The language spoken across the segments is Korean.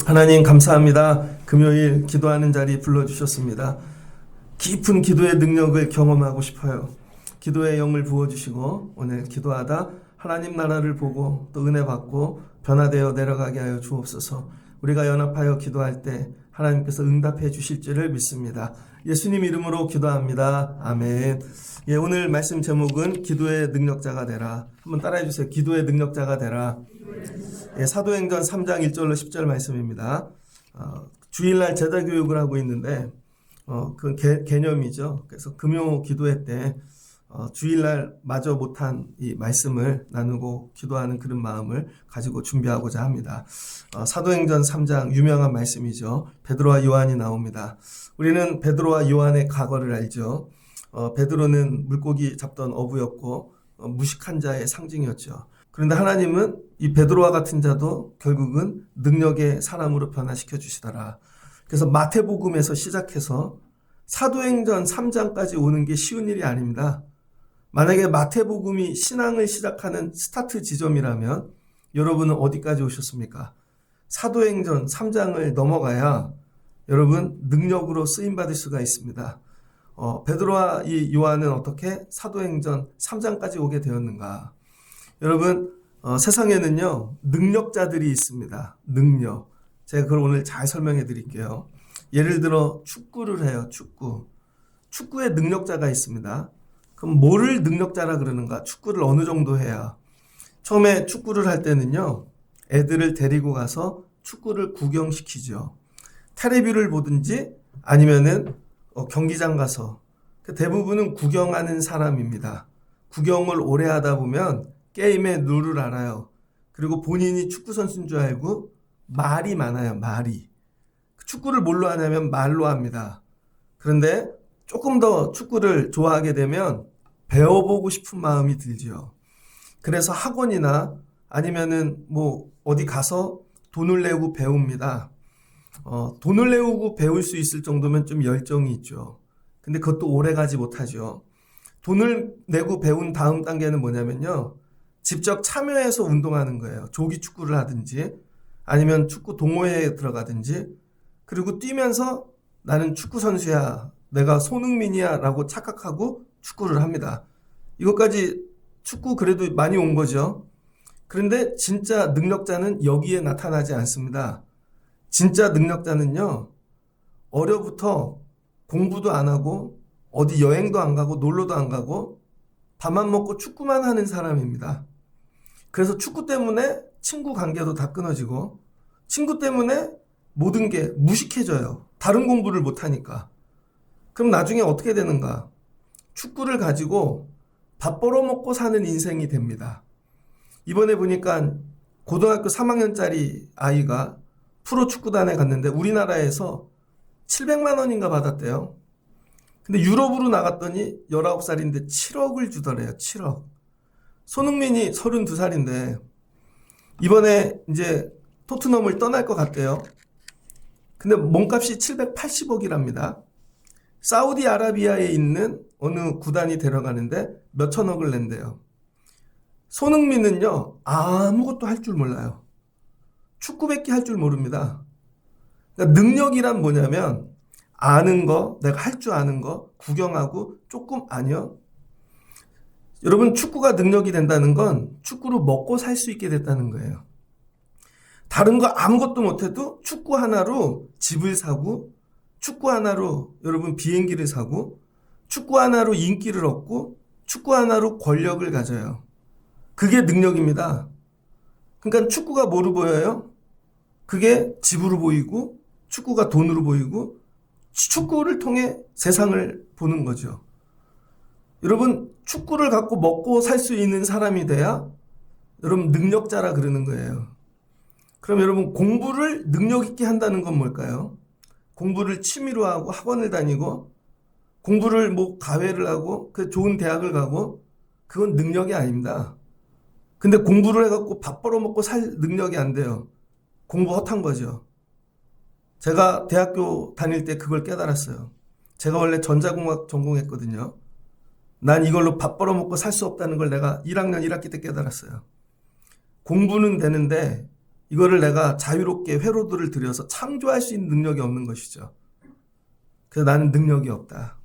하나님 감사합니다. 금요일 기도하는 자리 불러주셨습니다. 깊은 기도의 능력을 경험하고 싶어요. 기도의 영을 부어주시고 오늘 기도하다 하나님 나라를 보고 또 은혜 받고 변화되어 내려가게 하여 주옵소서. 우리가 연합하여 기도할 때 하나님께서 응답해 주실 줄을 믿습니다. 예수님 이름으로 기도합니다. 아멘. 예, 오늘 말씀 제목은 기도의 능력자가 되라. 한번 따라해 주세요. 기도의 능력자가 되라. 예, 사도행전 3장 1절로 10절 말씀입니다. 주일날 제자교육을 하고 있는데 그 개념이죠. 그래서 금요 기도회 때 주일날 마저 못한 이 말씀을 나누고 기도하는 그런 마음을 가지고 준비하고자 합니다. 사도행전 3장 유명한 말씀이죠. 베드로와 요한이 나옵니다. 우리는 베드로와 요한의 과거를 알죠. 베드로는 물고기 잡던 어부였고 무식한 자의 상징이었죠. 그런데 하나님은 이 베드로와 같은 자도 결국은 능력의 사람으로 변화시켜 주시더라. 그래서 마태복음에서 시작해서 사도행전 3장까지 오는 게 쉬운 일이 아닙니다. 만약에 마태복음이 신앙을 시작하는 스타트 지점이라면 여러분은 어디까지 오셨습니까? 사도행전 3장을 넘어가야 여러분 능력으로 쓰임받을 수가 있습니다. 베드로와 이 요한은 어떻게 사도행전 3장까지 오게 되었는가? 여러분 세상에는요 능력자들이 있습니다. 능력. 제가 그걸 오늘 잘 설명해 드릴게요. 예를 들어 축구를 해요. 축구에 능력자가 있습니다. 그럼 뭐를 능력자라 그러는가? 축구를 어느 정도 해야? 처음에 축구를 할 때는요 애들을 데리고 가서 축구를 구경시키죠. 텔레비를 보든지 아니면은 경기장 가서. 대부분은 구경하는 사람입니다. 구경을 오래 하다 보면 게임의 룰을 알아요. 그리고 본인이 축구 선수인 줄 알고 말이 많아요. 말이. 축구를 뭘로 하냐면 말로 합니다. 그런데 조금 더 축구를 좋아하게 되면 배워보고 싶은 마음이 들죠. 그래서 학원이나 아니면은 뭐 어디 가서 돈을 내고 배웁니다. 돈을 내고 배울 수 있을 정도면 좀 열정이 있죠. 근데 그것도 오래 가지 못하죠. 돈을 내고 배운 다음 단계는 뭐냐면요. 직접 참여해서 운동하는 거예요. 조기 축구를 하든지 아니면 축구 동호회에 들어가든지 그리고 뛰면서 나는 축구 선수야. 내가 손흥민이야 라고 착각하고 축구를 합니다. 이것까지 축구 그래도 많이 온 거죠. 그런데 진짜 능력자는 여기에 나타나지 않습니다. 진짜 능력자는요. 어려부터 공부도 안 하고 어디 여행도 안 가고 놀러도 안 가고 밥만 먹고 축구만 하는 사람입니다. 그래서 축구 때문에 친구 관계도 다 끊어지고 친구 때문에 모든 게 무식해져요. 다른 공부를 못하니까. 그럼 나중에 어떻게 되는가? 축구를 가지고 밥 벌어먹고 사는 인생이 됩니다. 이번에 보니까 고등학교 3학년짜리 아이가 프로축구단에 갔는데 우리나라에서 700만 원인가 받았대요. 근데 유럽으로 나갔더니 19살인데 7억을 주더래요. 7억. 손흥민이 32살인데 이번에 이제 토트넘을 떠날 것 같대요. 근데 몸값이 780억이랍니다. 사우디아라비아에 있는 어느 구단이 데려가는데 몇 천억을 낸대요. 손흥민은요 아무것도 할 줄 몰라요. 축구밖에 할 줄 모릅니다. 그러니까 능력이란 뭐냐면 아는 거, 내가 할 줄 아는 거, 구경하고 조금 아니요. 여러분 축구가 능력이 된다는 건 축구로 먹고 살 수 있게 됐다는 거예요. 다른 거 아무것도 못해도 축구 하나로 집을 사고 축구 하나로 여러분 비행기를 사고 축구 하나로 인기를 얻고 축구 하나로 권력을 가져요. 그게 능력입니다. 그러니까 축구가 뭐로 보여요? 그게 집으로 보이고 축구가 돈으로 보이고 축구를 통해 세상을 보는 거죠. 여러분 축구를 갖고 먹고 살 수 있는 사람이 돼야 여러분 능력자라 그러는 거예요. 그럼 여러분 공부를 능력 있게 한다는 건 뭘까요? 공부를 취미로 하고 학원을 다니고 공부를 뭐 과외를 하고 그 좋은 대학을 가고 그건 능력이 아닙니다. 근데 공부를 해갖고 밥 벌어먹고 살 능력이 안 돼요. 공부 헛한 거죠. 제가 대학교 다닐 때 그걸 깨달았어요. 제가 원래 전자공학 전공했거든요. 난 이걸로 밥 벌어먹고 살 수 없다는 걸 내가 1학년 1학기 때 깨달았어요. 공부는 되는데 이거를 내가 자유롭게 회로들을 들여서 창조할 수 있는 능력이 없는 것이죠. 그래서 나는 능력이 없다.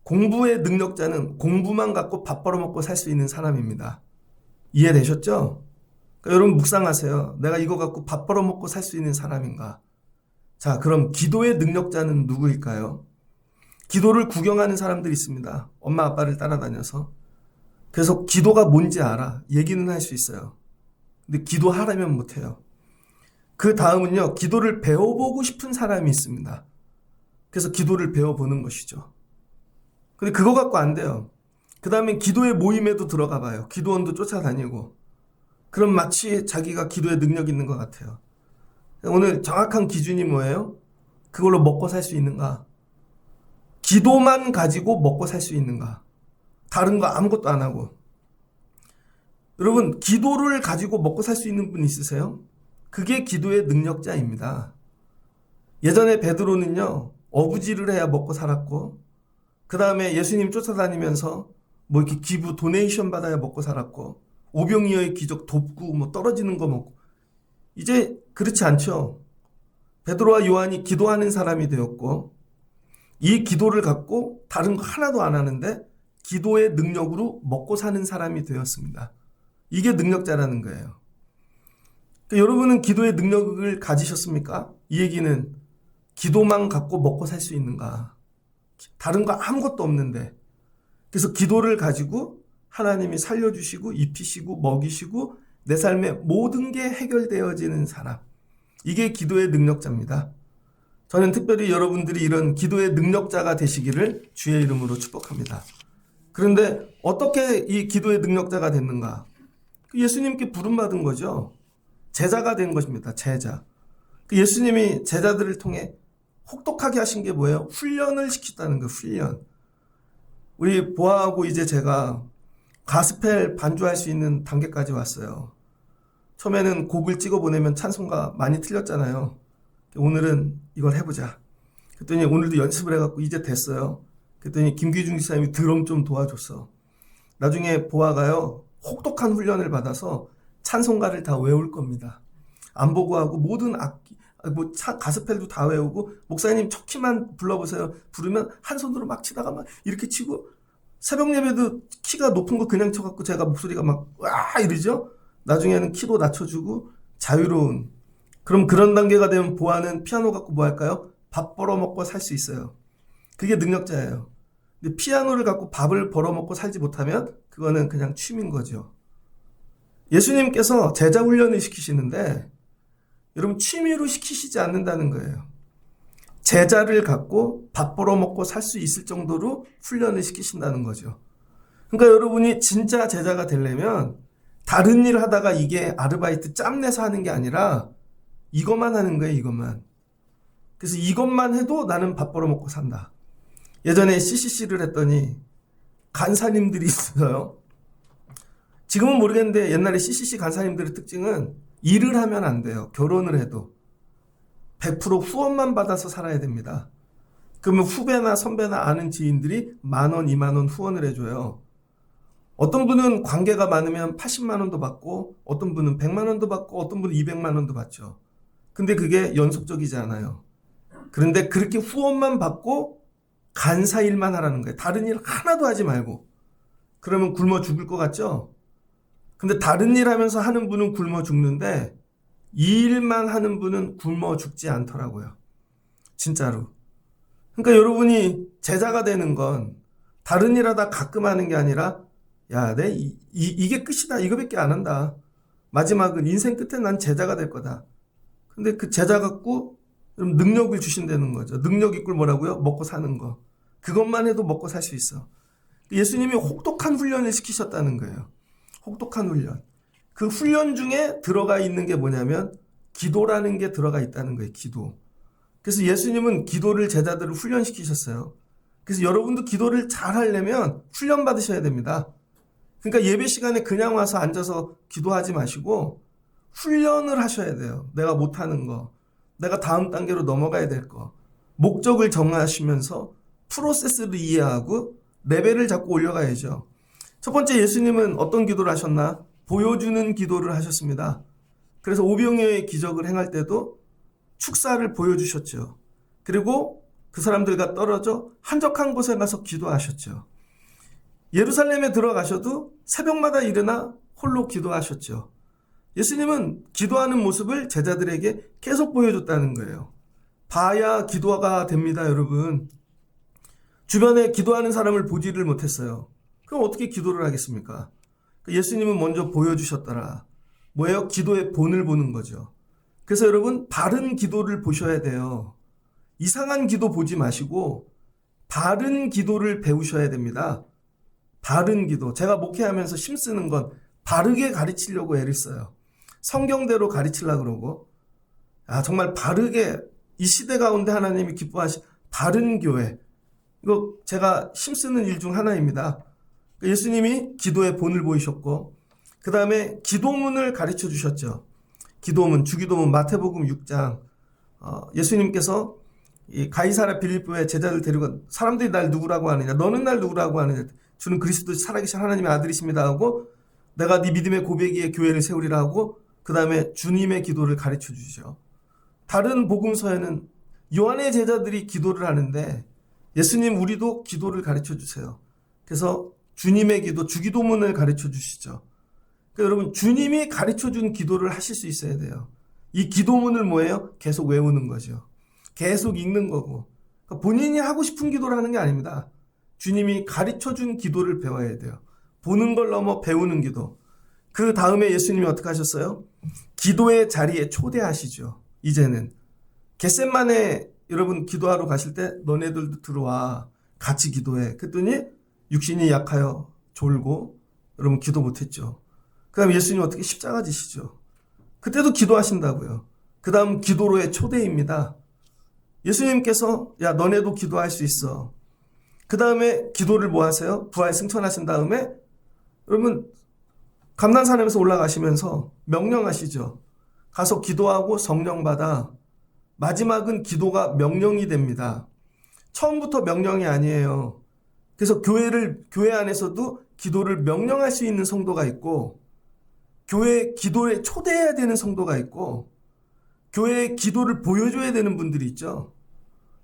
공부의 능력자는 공부만 갖고 밥 벌어먹고 살 수 있는 사람입니다. 이해되셨죠? 그러니까 여러분 묵상하세요. 내가 이거 갖고 밥 벌어먹고 살 수 있는 사람인가? 자, 그럼 기도의 능력자는 누구일까요? 기도를 구경하는 사람들이 있습니다. 엄마 아빠를 따라다녀서. 그래서 기도가 뭔지 알아. 얘기는 할 수 있어요. 근데 기도하려면 못해요. 그 다음은요, 기도를 배워보고 싶은 사람이 있습니다. 그래서 기도를 배워보는 것이죠. 근데 그거 갖고 안 돼요. 그 다음에 기도의 모임에도 들어가 봐요. 기도원도 쫓아다니고. 그럼 마치 자기가 기도에 능력 있는 것 같아요. 오늘 정확한 기준이 뭐예요? 그걸로 먹고 살 수 있는가? 기도만 가지고 먹고 살 수 있는가? 다른 거 아무것도 안 하고. 여러분, 기도를 가지고 먹고 살 수 있는 분 있으세요? 그게 기도의 능력자입니다. 예전에 베드로는요, 어부지를 해야 먹고 살았고, 그 다음에 예수님 쫓아다니면서 뭐 이렇게 기부, 도네이션 받아야 먹고 살았고, 오병이어의 기적 돕고, 뭐 떨어지는 거 먹고. 이제 그렇지 않죠. 베드로와 요한이 기도하는 사람이 되었고, 이 기도를 갖고 다른 거 하나도 안 하는데 기도의 능력으로 먹고 사는 사람이 되었습니다. 이게 능력자라는 거예요. 그러니까 여러분은 기도의 능력을 가지셨습니까? 이 얘기는 기도만 갖고 먹고 살 수 있는가? 다른 거 아무것도 없는데. 그래서 기도를 가지고 하나님이 살려주시고 입히시고 먹이시고 내 삶의 모든 게 해결되어지는 사람. 이게 기도의 능력자입니다. 저는 특별히 여러분들이 이런 기도의 능력자가 되시기를 주의 이름으로 축복합니다. 그런데 어떻게 이 기도의 능력자가 됐는가? 예수님께 부름받은 거죠. 제자가 된 것입니다. 제자. 예수님이 제자들을 통해 혹독하게 하신 게 뭐예요? 훈련을 시켰다는 거예요. 훈련. 우리 보아하고 이제 제가 가스펠 반주할 수 있는 단계까지 왔어요. 처음에는 곡을 찍어 보내면 찬송가 많이 틀렸잖아요. 오늘은 이걸 해보자. 그랬더니 오늘도 연습을 해갖고 이제 됐어요. 그랬더니 김기중 지사님이 드럼 좀 도와줬어. 나중에 보아가요, 혹독한 훈련을 받아서 찬송가를 다 외울 겁니다. 안 보고 하고 모든 악기, 가스펠도 다 외우고, 목사님 첫 키만 불러보세요. 부르면 한 손으로 막 치다가 막 이렇게 치고, 새벽 예배도 키가 높은 거 그냥 쳐갖고 제가 목소리가 막 와 이러죠. 나중에는 키도 낮춰주고 자유로운. 그럼 그런 단계가 되면 보아는 피아노 갖고 뭐 할까요? 밥 벌어먹고 살 수 있어요. 그게 능력자예요. 근데 피아노를 갖고 밥을 벌어먹고 살지 못하면 그거는 그냥 취미인 거죠. 예수님께서 제자 훈련을 시키시는데 여러분 취미로 시키시지 않는다는 거예요. 제자를 갖고 밥 벌어먹고 살 수 있을 정도로 훈련을 시키신다는 거죠. 그러니까 여러분이 진짜 제자가 되려면 다른 일 하다가 이게 아르바이트 짬내서 하는 게 아니라 이것만 하는 거예요. 이것만. 그래서 이것만 해도 나는 밥 벌어먹고 산다. 예전에 CCC를 했더니 간사님들이 있어요. 지금은 모르겠는데 옛날에 CCC 간사님들의 특징은 일을 하면 안 돼요. 결혼을 해도 100% 후원만 받아서 살아야 됩니다. 그러면 후배나 선배나 아는 지인들이 10,000원, 20,000원 후원을 해줘요. 어떤 분은 관계가 많으면 80만 원도 받고, 어떤 분은 100만 원도 받고, 어떤 분은 200만 원도 받죠. 근데 그게 연속적이지 않아요. 그런데 그렇게 후원만 받고 간사 일만 하라는 거예요. 다른 일 하나도 하지 말고. 그러면 굶어 죽을 것 같죠? 근데 다른 일 하면서 하는 분은 굶어 죽는데 이 일만 하는 분은 굶어 죽지 않더라고요. 진짜로. 그러니까 여러분이 제자가 되는 건 다른 일 하다 가끔 하는 게 아니라 야, 이게 끝이다. 이거밖에 안 한다. 마지막은 인생 끝에 난 제자가 될 거다. 근데 그 제자 갖고 능력을 주신다는 거죠. 능력 있고 뭐라고요? 먹고 사는 거. 그것만 해도 먹고 살 수 있어. 예수님이 혹독한 훈련을 시키셨다는 거예요. 혹독한 훈련. 그 훈련 중에 들어가 있는 게 뭐냐면 기도라는 게 들어가 있다는 거예요. 기도. 그래서 예수님은 기도를 제자들을 훈련시키셨어요. 그래서 여러분도 기도를 잘 하려면 훈련 받으셔야 됩니다. 그러니까 예배 시간에 그냥 와서 앉아서 기도하지 마시고 훈련을 하셔야 돼요. 내가 못하는 거, 내가 다음 단계로 넘어가야 될 거, 목적을 정하시면서 프로세스를 이해하고 레벨을 자꾸 올려가야죠. 첫 번째, 예수님은 어떤 기도를 하셨나? 보여주는 기도를 하셨습니다. 그래서 오병이어의 기적을 행할 때도 축사를 보여주셨죠. 그리고 그 사람들과 떨어져 한적한 곳에 가서 기도하셨죠. 예루살렘에 들어가셔도 새벽마다 일어나 홀로 기도하셨죠. 예수님은 기도하는 모습을 제자들에게 계속 보여줬다는 거예요. 봐야 기도가 됩니다, 여러분. 주변에 기도하는 사람을 보지를 못했어요. 그럼 어떻게 기도를 하겠습니까? 예수님은 먼저 보여주셨더라. 뭐예요? 기도의 본을 보는 거죠. 그래서 여러분, 바른 기도를 보셔야 돼요. 이상한 기도 보지 마시고 바른 기도를 배우셔야 됩니다. 바른 기도. 제가 목회하면서 힘쓰는 건 바르게 가르치려고 애를 써요. 성경대로 가르치려고 그러고, 정말 바르게 이 시대 가운데 하나님이 기뻐하신 바른 교회. 이거 제가 힘쓰는 일 중 하나입니다. 예수님이 기도의 본을 보이셨고, 그 다음에 기도문을 가르쳐 주셨죠. 기도문, 주기도문, 마태복음 6장. 예수님께서 이 가이사랴 빌립보에 제자들 데리고 사람들이 날 누구라고 하느냐, 너는 날 누구라고 하느냐, 주는 그리스도 살아계신 하나님의 아들이십니다 하고, 내가 네 믿음의 고백위에 교회를 세우리라 하고, 그 다음에 주님의 기도를 가르쳐 주시죠. 다른 복음서에는 요한의 제자들이 기도를 하는데 예수님, 우리도 기도를 가르쳐 주세요. 그래서 주님의 기도, 주기도문을 가르쳐 주시죠. 그러니까 여러분, 주님이 가르쳐 준 기도를 하실 수 있어야 돼요. 이 기도문을 뭐예요? 계속 외우는 거죠. 계속 읽는 거고. 그러니까 본인이 하고 싶은 기도를 하는 게 아닙니다. 주님이 가르쳐 준 기도를 배워야 돼요. 보는 걸 넘어 배우는 기도. 그 다음에 예수님이 어떻게 하셨어요? 기도의 자리에 초대하시죠. 이제는 겟세마네 여러분 기도하러 가실 때 너네들도 들어와 같이 기도해. 그랬더니 육신이 약하여 졸고 여러분 기도 못했죠. 그 다음에 예수님 어떻게 십자가 지시죠. 그때도 기도하신다고요. 그 다음 기도로의 초대입니다. 예수님께서 야 너네도 기도할 수 있어. 그 다음에 기도를 뭐 하세요? 부활 승천하신 다음에 여러분 감난산에서 올라가시면서 명령하시죠. 가서 기도하고 성령 받아. 마지막은 기도가 명령이 됩니다. 처음부터 명령이 아니에요. 그래서 교회 안에서도 기도를 명령할 수 있는 성도가 있고, 교회 기도에 초대해야 되는 성도가 있고, 교회에 기도를 보여줘야 되는 분들이 있죠.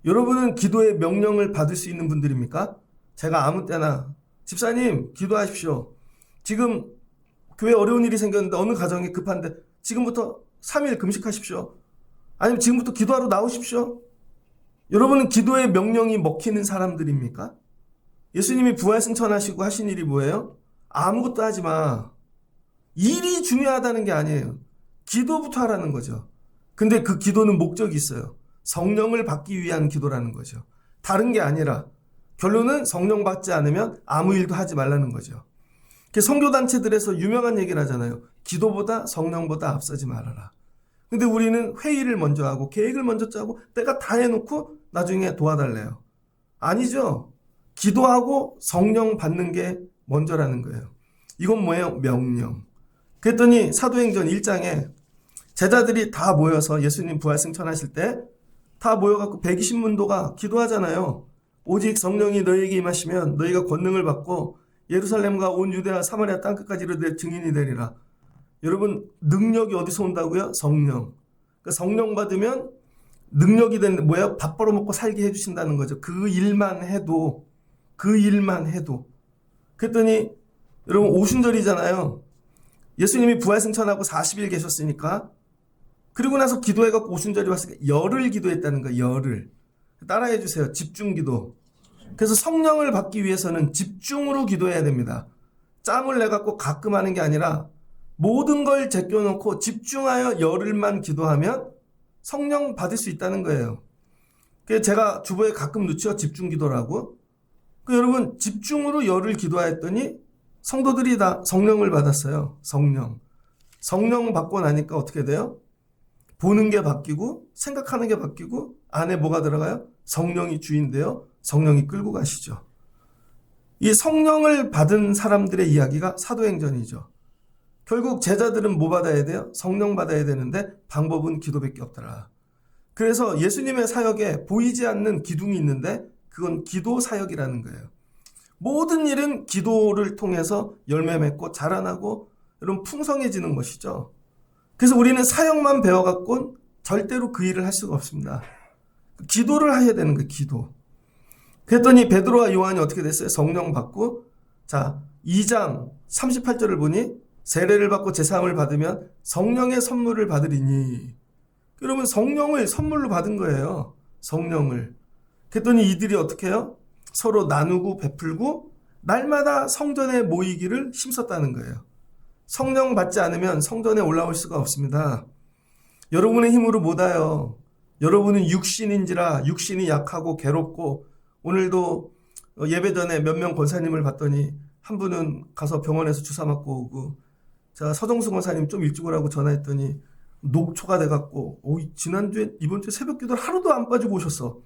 여러분은 기도의 명령을 받을 수 있는 분들입니까? 제가 아무 때나 집사님 기도하십시오. 지금 교회 어려운 일이 생겼는데 어느 가정이 급한데 지금부터 3일 금식하십시오. 아니면 지금부터 기도하러 나오십시오. 여러분은 기도의 명령이 먹히는 사람들입니까? 예수님이 부활승천하시고 하신 일이 뭐예요? 아무것도 하지 마. 일이 중요하다는 게 아니에요. 기도부터 하라는 거죠. 근데 그 기도는 목적이 있어요. 성령을 받기 위한 기도라는 거죠. 다른 게 아니라 결론은 성령 받지 않으면 아무 일도 하지 말라는 거죠. 선교단체들에서 유명한 얘기를 하잖아요. 기도보다 성령보다 앞서지 말아라. 근데 우리는 회의를 먼저 하고 계획을 먼저 짜고 내가 다 해놓고 나중에 도와달래요. 아니죠. 기도하고 성령 받는 게 먼저라는 거예요. 이건 뭐예요? 명령. 그랬더니 사도행전 1장에 제자들이 다 모여서 예수님 부활승천하실 때 다 모여갖고 120문도가 기도하잖아요. 오직 성령이 너희에게 임하시면 너희가 권능을 받고 예루살렘과 온 유대와 사마리아 땅끝까지 이르되 증인이 되리라. 여러분 능력이 어디서 온다고요? 성령. 그러니까 성령 받으면 능력이 되는 뭐예요? 밥 벌어먹고 살게 해주신다는 거죠. 그 일만 해도 그랬더니 여러분 오순절이잖아요. 예수님이 부활승천하고 40일 계셨으니까 그리고 나서 기도해갖고 오순절이 왔으니까 열을 기도했다는 거예요. 열을. 따라해 주세요. 집중기도. 그래서 성령을 받기 위해서는 집중으로 기도해야 됩니다. 짬을 내갖고 가끔 하는 게 아니라 모든 걸 제껴놓고 집중하여 열흘만 기도하면 성령 받을 수 있다는 거예요. 그래서 제가 주보에 가끔 넣죠. 집중기도라고. 여러분 집중으로 열흘 기도했더니 성도들이 다 성령을 받았어요. 성령 받고 나니까 어떻게 돼요? 보는 게 바뀌고 생각하는 게 바뀌고 안에 뭐가 들어가요? 성령이 주인데요. 성령이 끌고 가시죠. 이 성령을 받은 사람들의 이야기가 사도행전이죠. 결국 제자들은 뭐 받아야 돼요? 성령 받아야 되는데 방법은 기도밖에 없더라. 그래서 예수님의 사역에 보이지 않는 기둥이 있는데 그건 기도 사역이라는 거예요. 모든 일은 기도를 통해서 열매 맺고 자라나고 여러분 풍성해지는 것이죠. 그래서 우리는 사역만 배워갖고는 절대로 그 일을 할 수가 없습니다. 기도를 해야 되는 거예요. 기도. 그랬더니 베드로와 요한이 어떻게 됐어요? 성령 받고, 자 2장 38절을 보니 세례를 받고 제사함을 받으면 성령의 선물을 받으리니, 여러분 성령을 선물로 받은 거예요. 성령을. 그랬더니 이들이 어떻게 해요? 서로 나누고 베풀고 날마다 성전에 모이기를 힘썼다는 거예요. 성령 받지 않으면 성전에 올라올 수가 없습니다. 여러분의 힘으로 못 와요. 여러분은 육신인지라 육신이 약하고 괴롭고, 오늘도 예배 전에 몇 명 권사님을 봤더니 한 분은 가서 병원에서 주사 맞고 오고, 제가 서정수 권사님 좀 일찍 오라고 전화했더니 녹초가 돼갖고 지난주에 이번주에 새벽 기도를 하루도 안 빠지고 오셨어.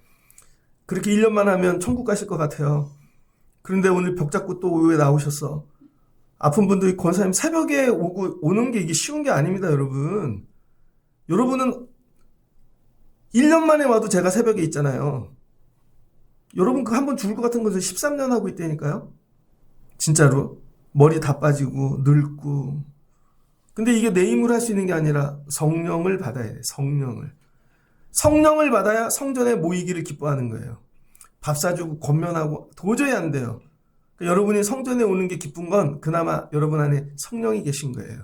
그렇게 1년만 하면 천국 가실 것 같아요. 그런데 오늘 벽 잡고 또 오후에 나오셨어. 아픈 분들이 권사님 새벽에 오는 게 이게 쉬운 게 아닙니다, 여러분. 여러분은 1년 만에 와도 제가 새벽에 있잖아요. 여러분 그 한 번 죽을 것 같은 것을 13년 하고 있다니까요. 진짜로. 머리 다 빠지고 늙고. 근데 이게 내 힘으로 할 수 있는 게 아니라 성령을 받아야 돼. 성령을. 성령을 받아야 성전에 모이기를 기뻐하는 거예요. 밥 사주고 권면하고 도저히 안 돼요. 그러니까 여러분이 성전에 오는 게 기쁜 건 그나마 여러분 안에 성령이 계신 거예요.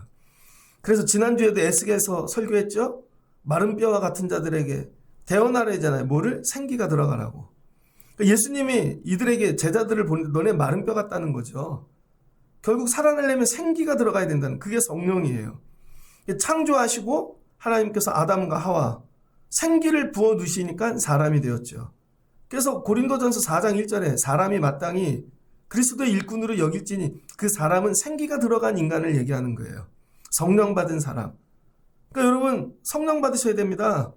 그래서 지난주에도 에스겔에서 설교했죠. 마른 뼈와 같은 자들에게 대언하래잖아요. 뭐를? 생기가 들어가라고. 그러니까 예수님이 이들에게 제자들을 보는데 너네 마른 뼈 같다는 거죠. 결국 살아내려면 생기가 들어가야 된다는, 그게 성령이에요. 창조하시고 하나님께서 아담과 하와 생기를 부어 두시니까 사람이 되었죠. 그래서 고린도전서 4장 1절에 사람이 마땅히 그리스도의 일꾼으로 여길지니 그 사람은 생기가 들어간 인간을 얘기하는 거예요. 성령 받은 사람. 그러니까 여러분 성령 받으셔야 됩니다.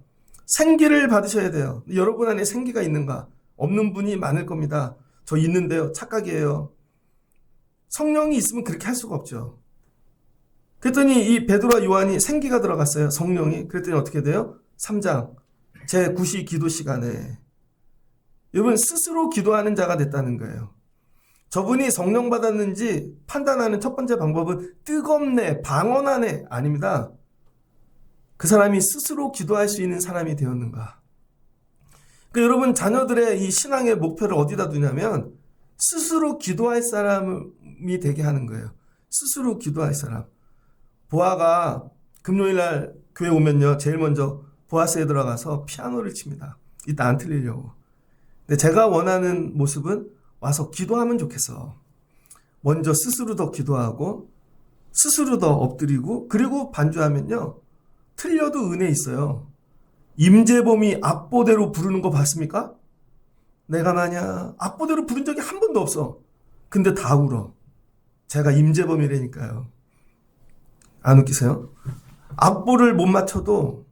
생기를 받으셔야 돼요. 여러분 안에 생기가 있는가? 없는 분이 많을 겁니다. 저 있는데요. 착각이에요. 성령이 있으면 그렇게 할 수가 없죠. 그랬더니 이 베드로와 요한이 생기가 들어갔어요. 성령이. 그랬더니 어떻게 돼요? 3장 제9시 기도 시간에 여러분 스스로 기도하는 자가 됐다는 거예요. 저분이 성령 받았는지 판단하는 첫 번째 방법은 뜨겁네, 방언하네 아닙니다. 그 사람이 스스로 기도할 수 있는 사람이 되었는가. 그러니까 여러분 자녀들의 이 신앙의 목표를 어디다 두냐면 스스로 기도할 사람이 되게 하는 거예요. 스스로 기도할 사람. 보아가 금요일날 교회 오면요 제일 먼저 보아스에 들어가서 피아노를 칩니다. 이따 안 틀리려고. 근데 제가 원하는 모습은 와서 기도하면 좋겠어. 먼저 스스로 더 기도하고 스스로 더 엎드리고, 그리고 반주하면요 틀려도 은혜 있어요. 임재범이 악보대로 부르는 거 봤습니까? 내가 마냐 악보대로 부른 적이 한 번도 없어. 근데 다 울어. 제가 임재범이라니까요. 안 웃기세요? 악보를 못 맞춰도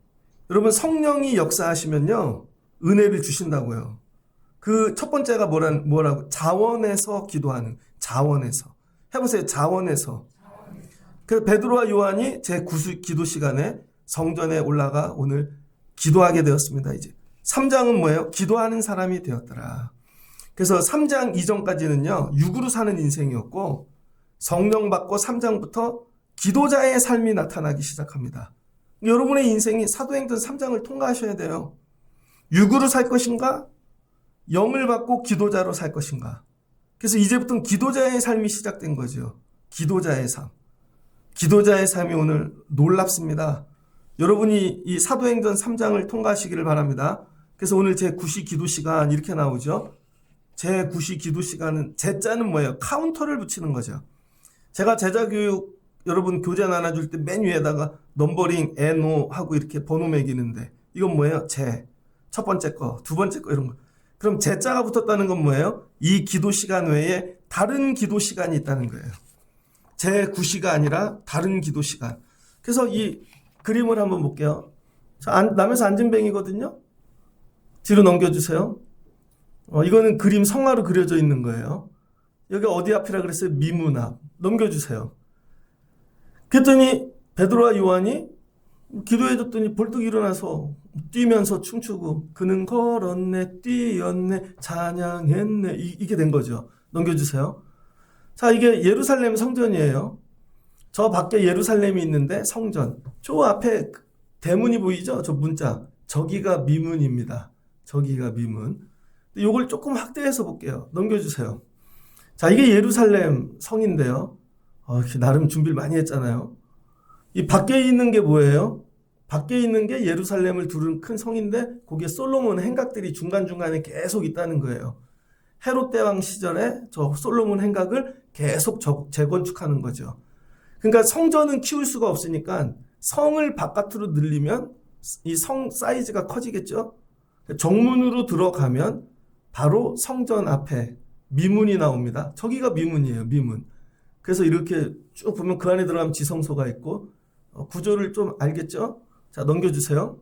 여러분 성령이 역사하시면요 은혜를 주신다고요. 그 첫 번째가 뭐라고? 자원에서 기도하는. 자원에서. 해보세요. 자원에서. 그 베드로와 요한이 제9수 기도 시간에 성전에 올라가 오늘 기도하게 되었습니다. 이제 3장은 뭐예요? 기도하는 사람이 되었더라. 그래서 3장 이전까지는요 육으로 사는 인생이었고, 성령 받고 3장부터 기도자의 삶이 나타나기 시작합니다. 여러분의 인생이 사도행전 3장을 통과하셔야 돼요. 육으로 살 것인가? 영을 받고 기도자로 살 것인가? 그래서 이제부터는 기도자의 삶이 시작된 거죠. 기도자의 삶. 기도자의 삶이 오늘 놀랍습니다. 여러분이 이 사도행전 3장을 통과하시기를 바랍니다. 그래서 오늘 제9시 기도 시간 이렇게 나오죠. 제9시 기도 시간은 제자는 뭐예요? 카운터를 붙이는 거죠. 제가 제자교육 여러분 교재 나눠줄 때 맨 위에다가 넘버링, NO 하고 이렇게 번호 매기는데 이건 뭐예요? 첫 번째 거, 두 번째 거 이런 거. 그럼 제자가 붙었다는 건 뭐예요? 이 기도 시간 외에 다른 기도 시간이 있다는 거예요. 제9시가 아니라 다른 기도 시간. 그래서 이 그림을 한번 볼게요. 남에서 안진뱅이거든요. 뒤로 넘겨주세요. 이거는 그림 성화로 그려져 있는 거예요. 여기 어디 앞이라 그랬어요? 미문 앞. 넘겨주세요. 그랬더니 베드로와 요한이 기도해줬더니 벌떡 일어나서 뛰면서 춤추고 그는 걸었네 뛰었네 찬양했네 이게 된 거죠. 넘겨주세요. 자, 이게 예루살렘 성전이에요. 저 밖에 예루살렘이 있는데 성전. 저 앞에 대문이 보이죠? 저 문자. 저기가 미문입니다. 저기가 미문. 이걸 조금 확대해서 볼게요. 넘겨주세요. 자, 이게 예루살렘 성인데요. 나름 준비를 많이 했잖아요. 이 밖에 있는 게 뭐예요? 밖에 있는 게 예루살렘을 두른 큰 성인데 거기에 솔로몬 행각들이 중간중간에 계속 있다는 거예요. 헤롯 대왕 시절에 저 솔로몬 행각을 계속 재건축하는 거죠. 그러니까 성전은 키울 수가 없으니까 성을 바깥으로 늘리면 이 성 사이즈가 커지겠죠. 정문으로 들어가면 바로 성전 앞에 미문이 나옵니다. 저기가 미문이에요. 미문. 그래서 이렇게 쭉 보면 그 안에 들어가면 지성소가 있고 구조를 좀 알겠죠? 자, 넘겨주세요.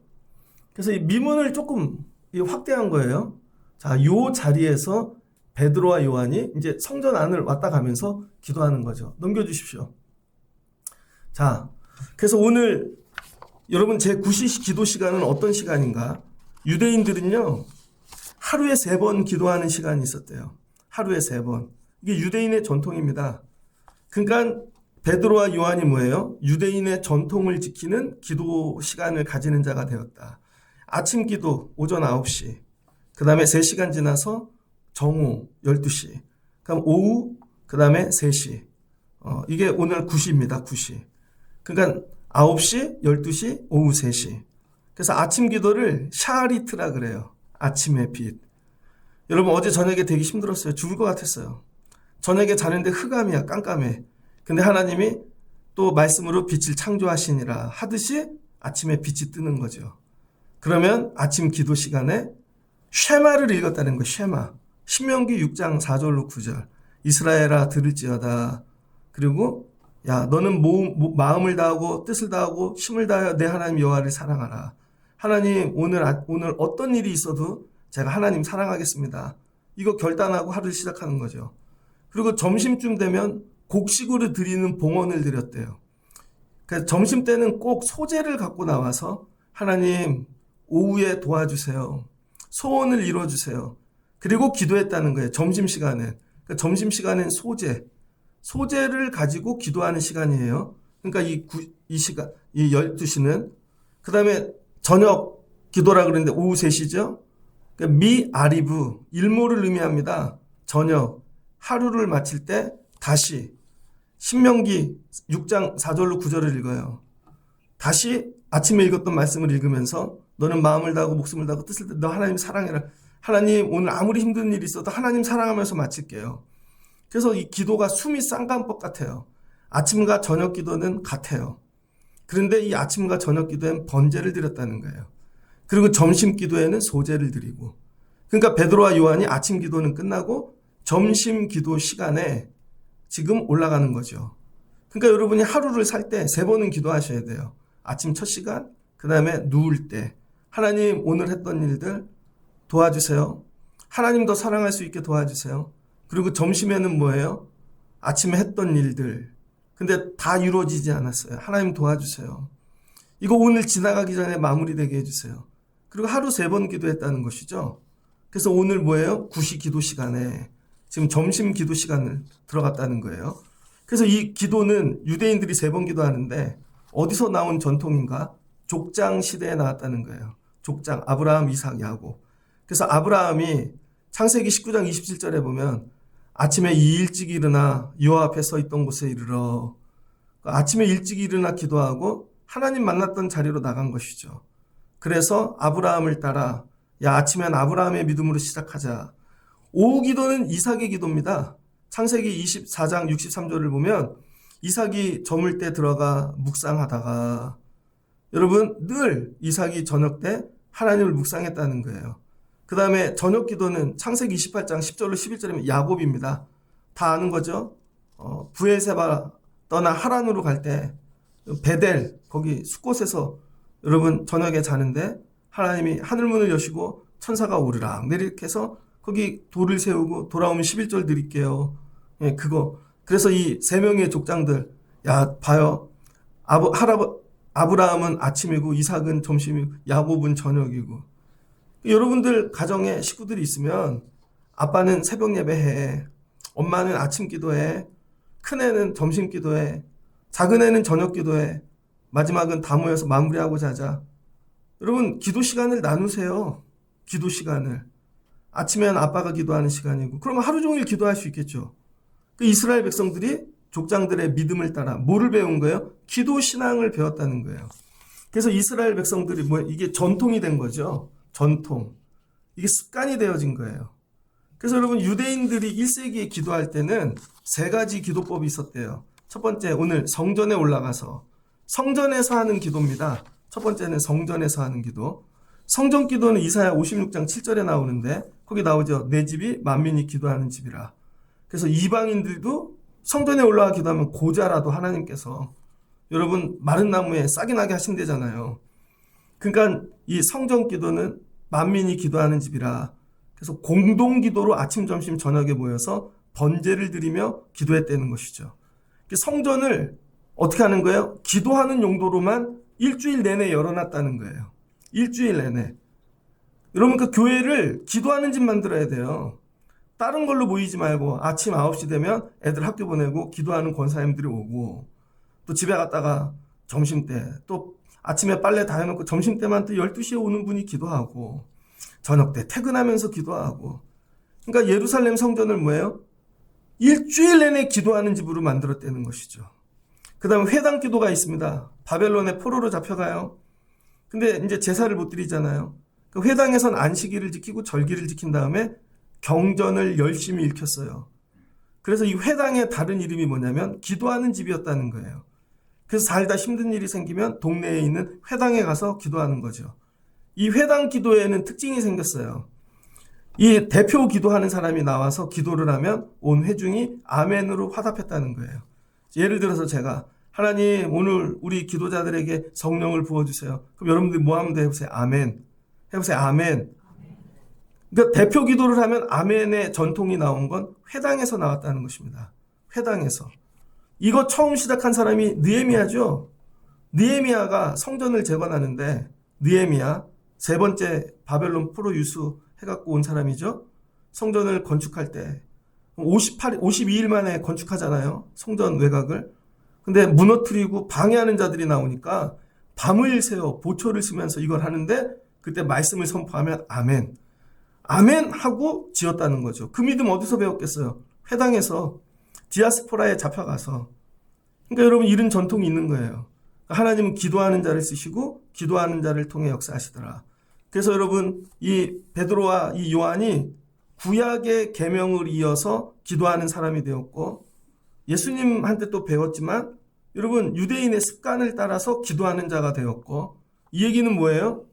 그래서 이 미문을 조금 확대한 거예요. 자, 요 자리에서 베드로와 요한이 이제 성전 안을 왔다 가면서 기도하는 거죠. 넘겨주십시오. 자, 그래서 오늘 여러분 제 9시 기도 시간은 어떤 시간인가? 유대인들은요, 하루에 3번 기도하는 시간이 있었대요. 하루에 3번. 이게 유대인의 전통입니다. 그러니까 베드로와 요한이 뭐예요? 유대인의 전통을 지키는 기도 시간을 가지는 자가 되었다. 아침 기도 오전 9시. 그 다음에 3시간 지나서 정오 12시. 그럼 오후 그 다음에 3시. 이게 오늘 9시입니다. 9시. 그러니까 9시, 12시, 오후 3시. 그래서 아침 기도를 샤리트라 그래요. 아침의 빛. 여러분 어제 저녁에 되게 힘들었어요. 죽을 것 같았어요. 저녁에 자는데 흑암이야. 깜깜해. 근데 하나님이 또 말씀으로 빛을 창조하시니라 하듯이 아침에 빛이 뜨는 거죠. 그러면 아침 기도 시간에 쉐마를 읽었다는 거예요. 쉐마. 신명기 6장 4절로 9절. 이스라엘아 들을지어다. 그리고 야 너는 마음을 다하고 뜻을 다하고 힘을 다하여 내 하나님 여호와를 사랑하라. 하나님 오늘 어떤 일이 있어도 제가 하나님 사랑하겠습니다. 이거 결단하고 하루를 시작하는 거죠. 그리고 점심쯤 되면 곡식으로 드리는 봉헌을 드렸대요. 그래서 점심 때는 꼭 소제를 갖고 나와서 하나님 오후에 도와주세요. 소원을 이루어주세요. 그리고 기도했다는 거예요. 점심시간에. 그러니까 점심시간엔 소제를 가지고 기도하는 시간이에요. 그러니까 이 시간, 이 12시는. 그 다음에 저녁 기도라 그러는데 오후 3시죠. 그러니까 미아리브, 일몰을 의미합니다. 저녁, 하루를 마칠 때 다시 신명기 6장 4절로 9절을 읽어요. 다시 아침에 읽었던 말씀을 읽으면서 너는 마음을 다하고 목숨을 다하고 뜻을 다하고 너 하나님 사랑해라. 하나님 오늘 아무리 힘든 일이 있어도 하나님 사랑하면서 마칠게요. 그래서 이 기도가 숨이 쌍간법 같아요. 아침과 저녁 기도는 같아요. 그런데 이 아침과 저녁 기도엔 번제를 드렸다는 거예요. 그리고 점심 기도에는 소제를 드리고. 그러니까 베드로와 요한이 아침 기도는 끝나고 점심 기도 시간에 지금 올라가는 거죠. 그러니까 여러분이 하루를 살 때 3번은 기도하셔야 돼요. 아침 첫 시간, 그 다음에 누울 때. 하나님 오늘 했던 일들 도와주세요. 하나님 더 사랑할 수 있게 도와주세요. 그리고 점심에는 뭐예요? 아침에 했던 일들. 근데 다 이루어지지 않았어요. 하나님 도와주세요. 이거 오늘 지나가기 전에 마무리되게 해주세요. 그리고 하루 3번 기도했다는 것이죠. 그래서 오늘 뭐예요? 9시 기도 시간에 지금 점심 기도 시간을 들어갔다는 거예요. 그래서 이 기도는 유대인들이 3번 기도하는데 어디서 나온 전통인가? 족장 시대에 나왔다는 거예요. 족장, 아브라함, 이삭, 야곱. 그래서 아브라함이 창세기 19장 27절에 보면 아침에 일찍 일어나 여호와 앞에 서 있던 곳에 이르러 아침에 일찍 일어나 기도하고 하나님 만났던 자리로 나간 것이죠. 그래서 아브라함을 따라 야 아침엔 아브라함의 믿음으로 시작하자. 오후 기도는 이삭의 기도입니다. 창세기 24장 63절을 보면 이삭이 저물 때 들어가 묵상하다가 여러분 늘 이삭이 저녁 때 하나님을 묵상했다는 거예요. 그 다음에 저녁 기도는 창세기 28장 10절로 11절이면 야곱입니다. 다 아는 거죠. 부엘세바 떠나 하란으로 갈 때 베델 거기 숲곳에서 여러분 저녁에 자는데 하나님이 하늘문을 여시고 천사가 오르락 내리락 해서 거기 돌을 세우고 돌아오면 11절 드릴게요. 예, 그거. 그래서 이 3명의 족장들 야 봐요. 아브라함은 아침이고 이삭은 점심이고 야곱은 저녁이고. 여러분들 가정에 식구들이 있으면 아빠는 새벽 예배해, 엄마는 아침 기도해, 큰애는 점심 기도해, 작은애는 저녁 기도해, 마지막은 다 모여서 마무리하고 자자. 여러분 기도 시간을 나누세요. 기도 시간을. 아침에는 아빠가 기도하는 시간이고, 그러면 하루 종일 기도할 수 있겠죠. 그 이스라엘 백성들이 족장들의 믿음을 따라 뭐를 배운 거예요? 기도 신앙을 배웠다는 거예요. 그래서 이스라엘 백성들이 이게 전통이 된 거죠. 전통. 이게 습관이 되어진 거예요. 그래서 여러분 유대인들이 1세기에 기도할 때는 3가지 기도법이 있었대요. 첫 번째, 오늘 성전에 올라가서 성전에서 하는 기도입니다. 첫 번째는 성전에서 하는 기도. 성전 기도는 이사야 56장 7절에 나오는데 거기 나오죠. 내 집이 만민이 기도하는 집이라. 그래서 이방인들도 성전에 올라가 기도하면 고자라도 하나님께서 여러분 마른 나무에 싹이 나게 하신대잖아요. 그러니까 이 성전 기도는 만민이 기도하는 집이라. 그래서 공동 기도로 아침, 점심, 저녁에 모여서 번제를 드리며 기도했다는 것이죠. 성전을 어떻게 하는 거예요? 기도하는 용도로만 일주일 내내 열어놨다는 거예요. 일주일 내내. 여러분 그 교회를 기도하는 집 만들어야 돼요. 다른 걸로 모이지 말고 아침 9시 되면 애들 학교 보내고 기도하는 권사님들이 오고, 또 집에 갔다가 점심때, 또 아침에 빨래 다 해놓고 점심때만 또 12시에 오는 분이 기도하고, 저녁 때 퇴근하면서 기도하고. 그러니까 예루살렘 성전을 뭐예요? 일주일 내내 기도하는 집으로 만들었다는 것이죠. 그 다음에 회당 기도가 있습니다. 바벨론에 포로로 잡혀가요. 근데 이제 제사를 못 드리잖아요. 그 회당에선 안식일을 지키고 절기를 지킨 다음에 경전을 열심히 읽혔어요. 그래서 이 회당의 다른 이름이 뭐냐면 기도하는 집이었다는 거예요. 그래서 살다 힘든 일이 생기면 동네에 있는 회당에 가서 기도하는 거죠. 이 회당 기도에는 특징이 생겼어요. 이 대표 기도하는 사람이 나와서 기도를 하면 온 회중이 아멘으로 화답했다는 거예요. 예를 들어서 제가 하나님 오늘 우리 기도자들에게 성령을 부어주세요. 그럼 여러분들이 뭐 하면 돼? 해보세요. 아멘. 해보세요. 아멘. 그러니까 대표 기도를 하면 아멘의 전통이 나온 건 회당에서 나왔다는 것입니다. 회당에서. 이거 처음 시작한 사람이 느헤미야죠. 느헤미야가 성전을 재건하는데, 느헤미야 3번째 바벨론 포로 유수 해갖고 온 사람이죠. 성전을 건축할 때 52일 만에 건축하잖아요. 성전 외곽을. 근데 무너뜨리고 방해하는 자들이 나오니까 밤을 새워 보초를 쓰면서 이걸 하는데, 그때 말씀을 선포하면 아멘. 아멘 하고 지었다는 거죠. 그 믿음 어디서 배웠겠어요? 회당에서, 디아스포라에 잡혀가서. 그러니까 여러분 이런 전통이 있는 거예요. 하나님은 기도하는 자를 쓰시고 기도하는 자를 통해 역사하시더라. 그래서 여러분 이 베드로와 이 요한이 구약의 계명을 이어서 기도하는 사람이 되었고, 예수님한테 또 배웠지만 여러분 유대인의 습관을 따라서 기도하는 자가 되었고, 이 얘기는 뭐예요?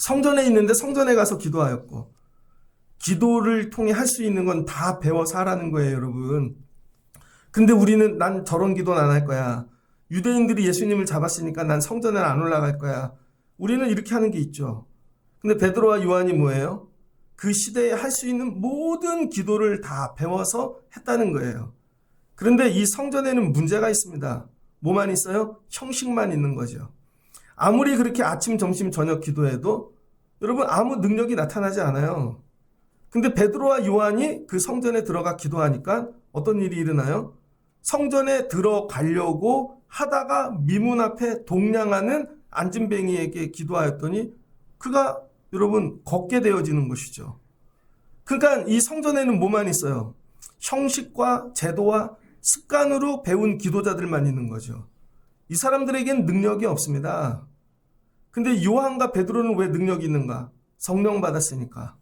성전에 있는데 성전에 가서 기도하였고, 기도를 통해 할 수 있는 건 다 배워서 하라는 거예요, 여러분. 근데 우리는 난 저런 기도는 안 할 거야. 유대인들이 예수님을 잡았으니까 난 성전에 안 올라갈 거야. 우리는 이렇게 하는 게 있죠. 근데 베드로와 요한이 뭐예요? 그 시대에 할 수 있는 모든 기도를 다 배워서 했다는 거예요. 그런데 이 성전에는 문제가 있습니다. 뭐만 있어요? 형식만 있는 거죠. 아무리 그렇게 아침, 점심, 저녁 기도해도 여러분 아무 능력이 나타나지 않아요. 근데 베드로와 요한이 그 성전에 들어가 기도하니까 어떤 일이 일어나요? 성전에 들어가려고 하다가 미문 앞에 동냥하는 안진뱅이에게 기도하였더니 그가 여러분 걷게 되어지는 것이죠. 그러니까 이 성전에는 뭐만 있어요? 형식과 제도와 습관으로 배운 기도자들만 있는 거죠. 이 사람들에겐 능력이 없습니다. 근데 요한과 베드로는 왜 능력이 있는가? 성령 받았으니까.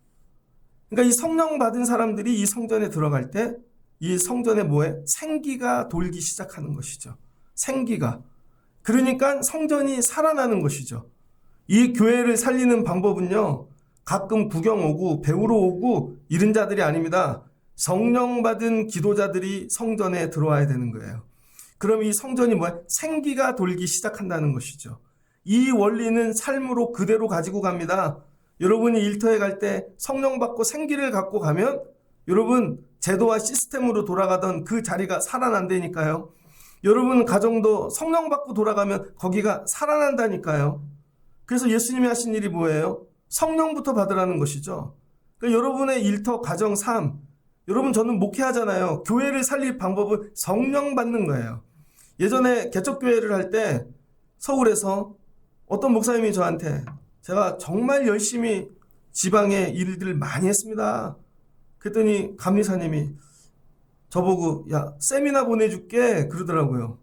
그러니까 이 성령 받은 사람들이 이 성전에 들어갈 때 이 성전에 뭐에? 생기가 돌기 시작하는 것이죠. 생기가. 그러니까 성전이 살아나는 것이죠. 이 교회를 살리는 방법은요, 가끔 구경 오고 배우러 오고 이런 자들이 아닙니다. 성령 받은 기도자들이 성전에 들어와야 되는 거예요. 그럼 이 성전이 뭐야? 생기가 돌기 시작한다는 것이죠. 이 원리는 삶으로 그대로 가지고 갑니다. 여러분이 일터에 갈 때 성령 받고 생기를 갖고 가면 여러분 제도와 시스템으로 돌아가던 그 자리가 살아난다니까요. 여러분 가정도 성령 받고 돌아가면 거기가 살아난다니까요. 그래서 예수님이 하신 일이 뭐예요? 성령부터 받으라는 것이죠. 그러니까 여러분의 일터, 가정, 삶, 여러분 저는 목회하잖아요. 교회를 살릴 방법은 성령 받는 거예요. 예전에 개척교회를 할 때 서울에서 어떤 목사님이 저한테 제가 정말 열심히 지방의 일들을 많이 했습니다. 그랬더니 감리사님이 저보고 야 세미나 보내줄게 그러더라고요.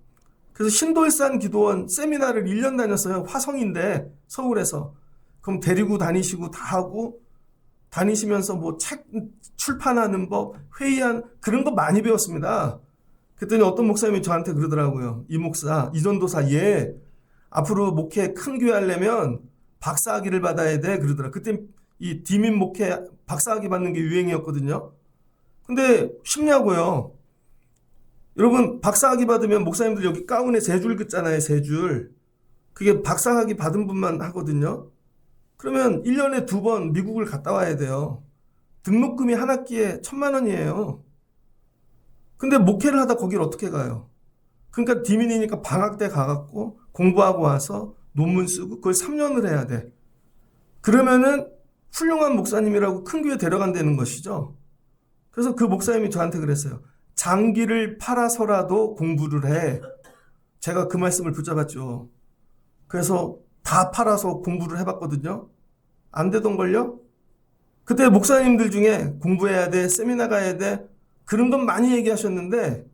그래서 신도일산 기도원 세미나를 1년 다녔어요. 화성인데 서울에서. 그럼 데리고 다니시고 다 하고 다니시면서 뭐 책 출판하는 법, 회의한 그런 거 많이 배웠습니다. 그랬더니 어떤 목사님이 저한테 그러더라고요. 이 목사, 이 전도사 얘 앞으로 목회 큰 교회 하려면 박사학위를 받아야 돼 그러더라고요. 그때 이 디민 목회 박사학위 받는 게 유행이었거든요. 근데 쉽냐고요. 여러분 박사학위 받으면 목사님들 여기 가운에 3줄 긋잖아요. 3줄. 그게 박사학위 받은 분만 하거든요. 그러면 1년에 2번 미국을 갔다 와야 돼요. 등록금이 한 학기에 1,000만 원이에요. 근데 목회를 하다 거기를 어떻게 가요? 그러니까 디민이니까 방학 때 가갖고 공부하고 와서 논문 쓰고 그걸 3년을 해야 돼. 그러면은 훌륭한 목사님이라고 큰 교회 데려간다는 것이죠. 그래서 그 목사님이 저한테 그랬어요. 장기를 팔아서라도 공부를 해. 제가 그 말씀을 붙잡았죠. 그래서 다 팔아서 공부를 해봤거든요. 안 되던걸요? 그때 목사님들 중에 공부해야 돼, 세미나 가야 돼, 그런 건 많이 얘기하셨는데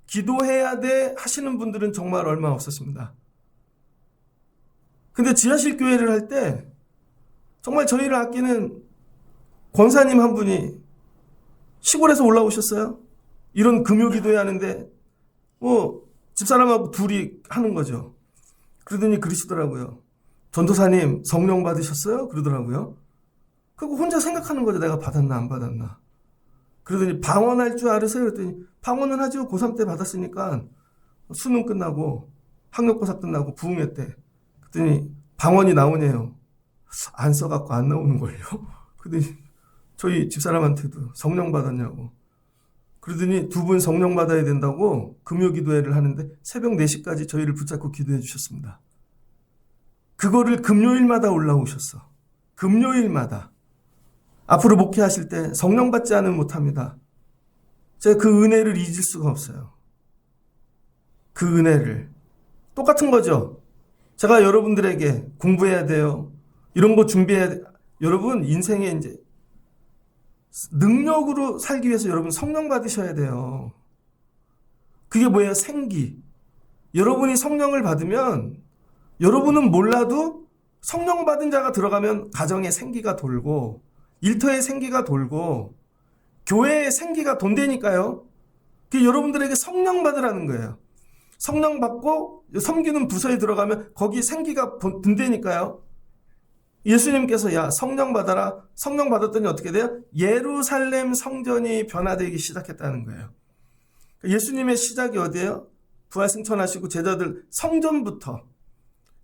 기도해야 돼 하시는 분들은 정말 얼마 없었습니다. 근데 지하실 교회를 할 때 정말 저희를 아끼는 권사님 한 분이 시골에서 올라오셨어요. 이런 금요 기도회 하는데 뭐 집사람하고 둘이 하는 거죠. 그러더니 그러시더라고요. 전도사님 성령 받으셨어요? 그러더라고요. 그리고 혼자 생각하는 거죠. 내가 받았나 안 받았나. 그러더니 방언할 줄 알으세요? 그랬더니 방언은 하죠. 고3 때 받았으니까 수능 끝나고 학력고사 끝나고 부흥회 때 그랬더니 방언이 나오네요. 안 써갖고 안 나오는걸요. 그러더니 저희 집사람한테도 성령 받았냐고. 그러더니 2분 성령 받아야 된다고 금요기도회를 하는데 새벽 4시까지 저희를 붙잡고 기도해 주셨습니다. 그거를 금요일마다 올라오셨어. 금요일마다. 앞으로 목회하실 때 성령 받지 않으면 못합니다. 제가 그 은혜를 잊을 수가 없어요. 그 은혜를. 똑같은 거죠. 제가 여러분들에게 공부해야 돼요. 이런 거 준비해야 돼. 여러분 인생에 이제 능력으로 살기 위해서 여러분 성령 받으셔야 돼요. 그게 뭐예요? 생기. 여러분이 성령을 받으면 여러분은 몰라도 성령 받은 자가 들어가면 가정에 생기가 돌고 일터에 생기가 돌고 교회에 생기가 돈다니까요. 그게 여러분들에게 성령 받으라는 거예요. 성령 받고 섬기는 부서에 들어가면 거기 생기가 든다니까요. 예수님께서 야 성령 받아라. 성령 받았더니 어떻게 돼요? 예루살렘 성전이 변화되기 시작했다는 거예요. 예수님의 시작이 어디예요? 부활승천하시고 제자들 성전부터.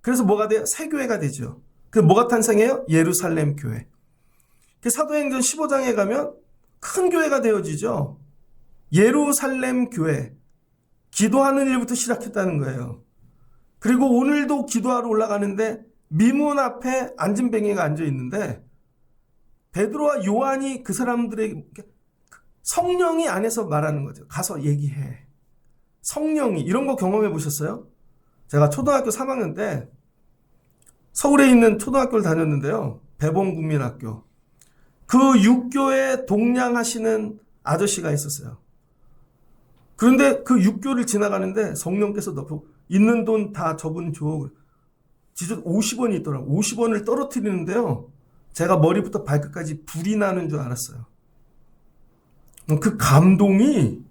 그래서 뭐가 돼요? 새 교회가 되죠. 그 뭐가 탄생해요? 예루살렘 교회. 그 사도행전 15장에 가면 큰 교회가 되어지죠. 예루살렘 교회. 기도하는 일부터 시작했다는 거예요. 그리고 오늘도 기도하러 올라가는데 미문 앞에 안진뱅이가 앉아 있는데 베드로와 요한이 그 사람들에게 성령이 안에서 말하는 거죠. 가서 얘기해. 성령이 이런 거 경험해 보셨어요? 제가 초등학교 3학년 때 서울에 있는 초등학교를 다녔는데요. 배봉국민학교. 그 육교에 동냥하시는 아저씨가 있었어요. 그런데 그 육교를 지나가는데 성령께서 너무 있는 돈 다 저분 줘. 지금 50원이 있더라고요. 50원을 떨어뜨리는데요. 제가 머리부터 발끝까지 불이 나는 줄 알았어요. 그 감동이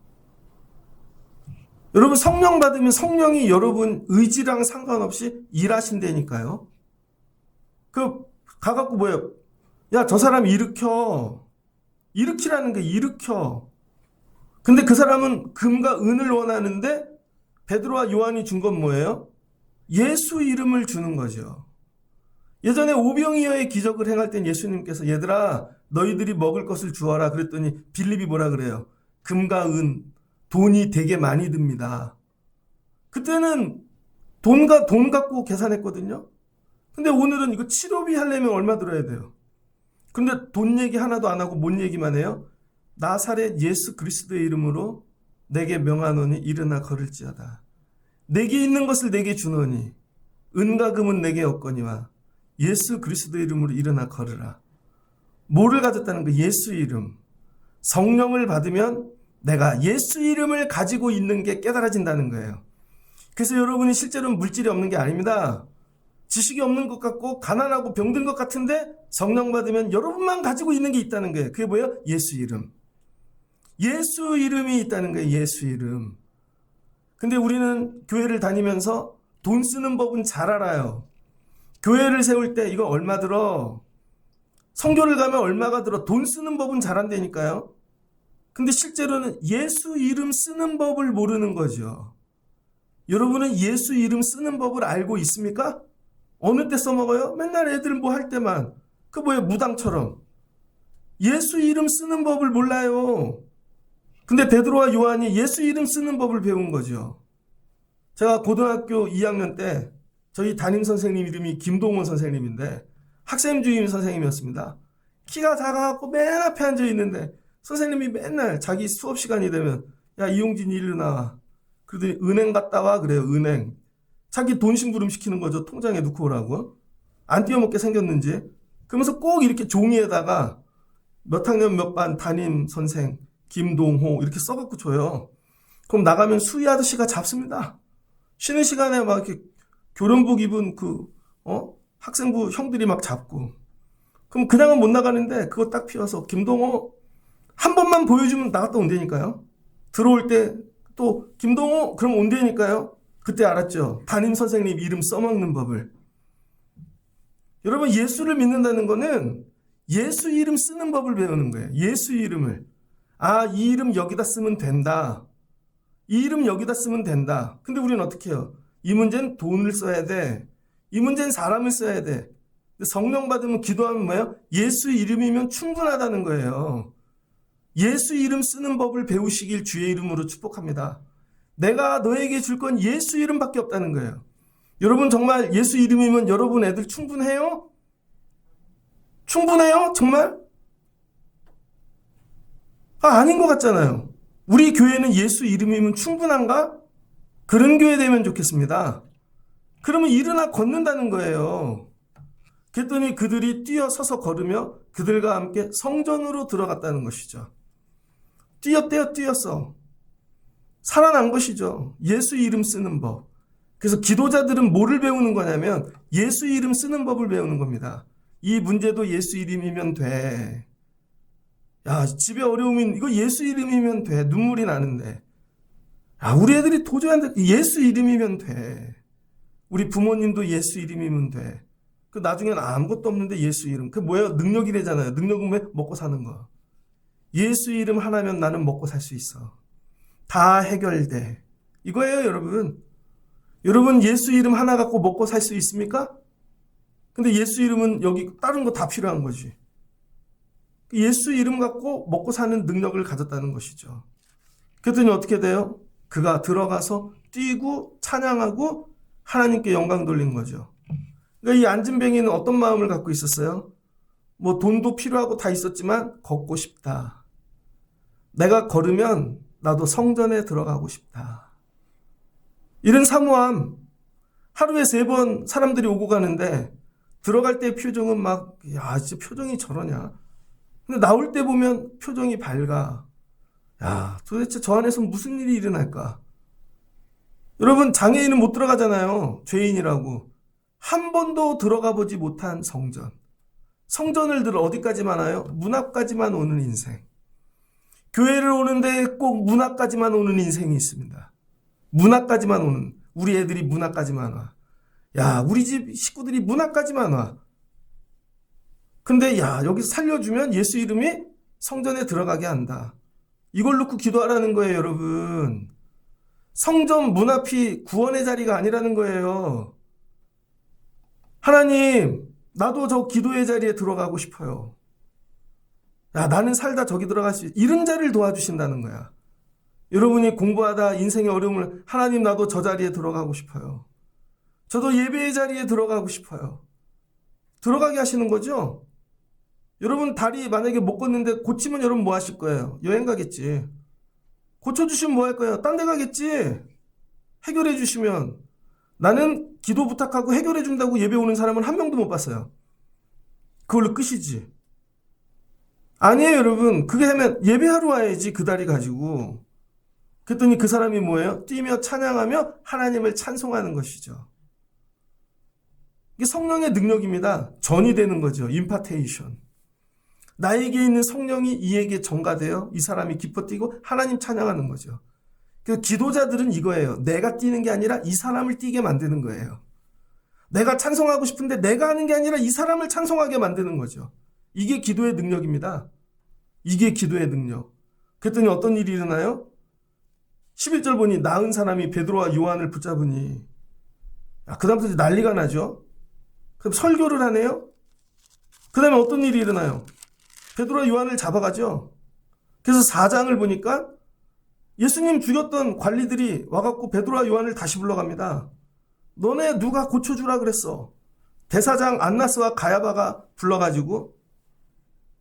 여러분 성령 받으면 성령이 여러분 의지랑 상관없이 일하신다니까요. 그 가갖고 뭐예요? 야, 저 사람 일으켜. 일으키라는 게 일으켜. 근데 그 사람은 금과 은을 원하는데 베드로와 요한이 준 건 뭐예요? 예수 이름을 주는 거죠. 예전에 오병이어의 기적을 행할 땐 예수님께서 얘들아 너희들이 먹을 것을 주어라 그랬더니 빌립이 뭐라 그래요? 금과 은, 돈이 되게 많이 듭니다. 그때는 돈 갖고 계산했거든요. 근데 오늘은 이거 치료비 하려면 얼마 들어야 돼요? 근데 돈 얘기 하나도 안 하고 뭔 얘기만 해요? 나사렛 예수 그리스도의 이름으로 내게 명하노니 일어나 걸을지어다. 내게 있는 것을 내게 주노니 은과 금은 내게 없거니와 예수 그리스도의 이름으로 일어나 걸으라. 뭐를 가졌다는 거? 예수 이름. 성령을 받으면 내가 예수 이름을 가지고 있는 게 깨달아진다는 거예요. 그래서 여러분이 실제로는 물질이 없는 게 아닙니다. 지식이 없는 것 같고 가난하고 병든 것 같은데 성령 받으면 여러분만 가지고 있는 게 있다는 거예요. 그게 뭐예요? 예수 이름. 예수 이름이 있다는 거예요. 예수 이름. 근데 우리는 교회를 다니면서 돈 쓰는 법은 잘 알아요. 교회를 세울 때 이거 얼마 들어? 성교를 가면 얼마가 들어? 돈 쓰는 법은 잘 안다니까요. 근데 실제로는 예수 이름 쓰는 법을 모르는 거죠. 여러분은 예수 이름 쓰는 법을 알고 있습니까? 어느 때 써먹어요? 맨날 애들 뭐 할 때만. 그 뭐예요? 무당처럼. 예수 이름 쓰는 법을 몰라요. 근데 베드로와 요한이 예수 이름 쓰는 법을 배운 거죠. 제가 고등학교 2학년 때 저희 담임 선생님 이름이 김동원 선생님인데 학생주임 선생님이었습니다. 키가 작아갖고 맨 앞에 앉아 있는데 선생님이 맨날 자기 수업 시간이 되면 야 이용진 일로 나와. 그러더니 은행 갔다 와 그래요. 은행. 자기 돈 심부름 시키는 거죠. 통장에 넣고 오라고. 안 띄어먹게 생겼는지. 그러면서 꼭 이렇게 종이에다가 몇 학년 몇 반 담임 선생 김동호 이렇게 써갖고 줘요. 그럼 나가면 수희 아저씨가 잡습니다. 쉬는 시간에 막 이렇게 교련복 입은 학생부 형들이 막 잡고. 그럼 그냥은 못 나가는데 그거 딱 피워서 김동호 한 번만 보여주면 나갔다 온다니까요. 들어올 때 또 김동호 그럼 온다니까요. 그때 알았죠. 담임 선생님 이름 써먹는 법을. 여러분 예수를 믿는다는 거는 예수 이름 쓰는 법을 배우는 거예요. 예수 이름을. 아, 이 이름 여기다 쓰면 된다. 이 이름 여기다 쓰면 된다. 근데 우리는 어떻게 해요? 이 문제는 돈을 써야 돼. 이 문제는 사람을 써야 돼. 근데 성령 받으면 기도하면 뭐예요? 예수 이름이면 충분하다는 거예요. 예수 이름 쓰는 법을 배우시길 주의 이름으로 축복합니다. 내가 너에게 줄 건 예수 이름밖에 없다는 거예요. 여러분 정말 예수 이름이면 여러분 애들 충분해요? 충분해요? 정말? 아닌 것 같잖아요. 우리 교회는 예수 이름이면 충분한가? 그런 교회 되면 좋겠습니다. 그러면 일어나 걷는다는 거예요. 그랬더니 그들이 뛰어서서 걸으며 그들과 함께 성전으로 들어갔다는 것이죠. 뛰었어. 살아난 것이죠. 예수 이름 쓰는 법. 그래서 기도자들은 뭐를 배우는 거냐면 예수 이름 쓰는 법을 배우는 겁니다. 이 문제도 예수 이름이면 돼. 야, 집에 어려움이 이거 예수 이름이면 돼. 눈물이 나는데. 야, 우리 애들이 도저히 안 돼. 예수 이름이면 돼. 우리 부모님도 예수 이름이면 돼. 그 나중엔 아무것도 없는데 예수 이름. 그 뭐예요? 능력이래잖아요. 능력은 왜? 먹고 사는 거. 예수 이름 하나면 나는 먹고 살 수 있어. 다 해결돼. 이거예요, 여러분. 여러분 예수 이름 하나 갖고 먹고 살 수 있습니까? 근데 예수 이름은 여기 다른 거 다 필요한 거지. 예수 이름 갖고 먹고 사는 능력을 가졌다는 것이죠. 그랬더니 어떻게 돼요? 그가 들어가서 뛰고 찬양하고 하나님께 영광 돌린 거죠. 그러니까 이 안진뱅이는 어떤 마음을 갖고 있었어요? 뭐 돈도 필요하고 다 있었지만 걷고 싶다. 내가 걸으면 나도 성전에 들어가고 싶다. 이런 사모함. 하루에 3번 사람들이 오고 가는데 들어갈 때 표정은 막 야, 진짜 표정이 저러냐. 근데 나올 때 보면 표정이 밝아. 야, 도대체 저 안에서 무슨 일이 일어날까? 여러분 장애인은 못 들어가잖아요. 죄인이라고. 한 번도 들어가 보지 못한 성전. 성전을 들어 어디까지만 와요? 문 앞까지만 오는 인생. 교회를 오는데 꼭 문 앞까지만 오는 인생이 있습니다. 문 앞까지만 오는. 우리 애들이 문 앞까지만 와. 야, 우리 집 식구들이 문 앞까지만 와. 근데 야, 여기서 살려주면 예수 이름이 성전에 들어가게 한다. 이걸 놓고 기도하라는 거예요, 여러분. 성전 문 앞이 구원의 자리가 아니라는 거예요. 하나님, 나도 저 기도의 자리에 들어가고 싶어요. 야, 나는 살다 저기 들어갈 수 있어. 이런 자를 도와주신다는 거야. 여러분이 공부하다 인생의 어려움을 하나님 나도 저 자리에 들어가고 싶어요. 저도 예배의 자리에 들어가고 싶어요. 들어가게 하시는 거죠. 여러분 다리 만약에 못 걷는데 고치면 여러분 뭐 하실 거예요? 여행 가겠지. 고쳐주시면 뭐 할 거예요? 딴 데 가겠지. 해결해 주시면. 나는 기도 부탁하고 해결해 준다고 예배 오는 사람은 한 명도 못 봤어요. 그걸로 끝이지. 아니에요 여러분. 그게 하면 예배하러 와야지 그 다리 가지고. 그랬더니 그 사람이 뭐예요? 뛰며 찬양하며 하나님을 찬송하는 것이죠. 이게 성령의 능력입니다. 전이 되는 거죠. 임파테이션. 나에게 있는 성령이 이에게 전가되어 이 사람이 기뻐 뛰고 하나님 찬양하는 거죠. 그래서 기도자들은 이거예요. 내가 뛰는 게 아니라 이 사람을 뛰게 만드는 거예요. 내가 찬송하고 싶은데 내가 하는 게 아니라 이 사람을 찬송하게 만드는 거죠. 이게 기도의 능력입니다. 이게 기도의 능력. 그랬더니 어떤 일이 일어나요? 11절 보니 나은 사람이 베드로와 요한을 붙잡으니 그 다음부터 난리가 나죠. 그럼 설교를 하네요. 그 다음에 어떤 일이 일어나요? 베드로와 요한을 잡아가죠. 그래서 4장을 보니까 예수님 죽였던 관리들이 와갖고 베드로와 요한을 다시 불러갑니다. 너네 누가 고쳐주라 그랬어. 대사장 안나스와 가야바가 불러가지고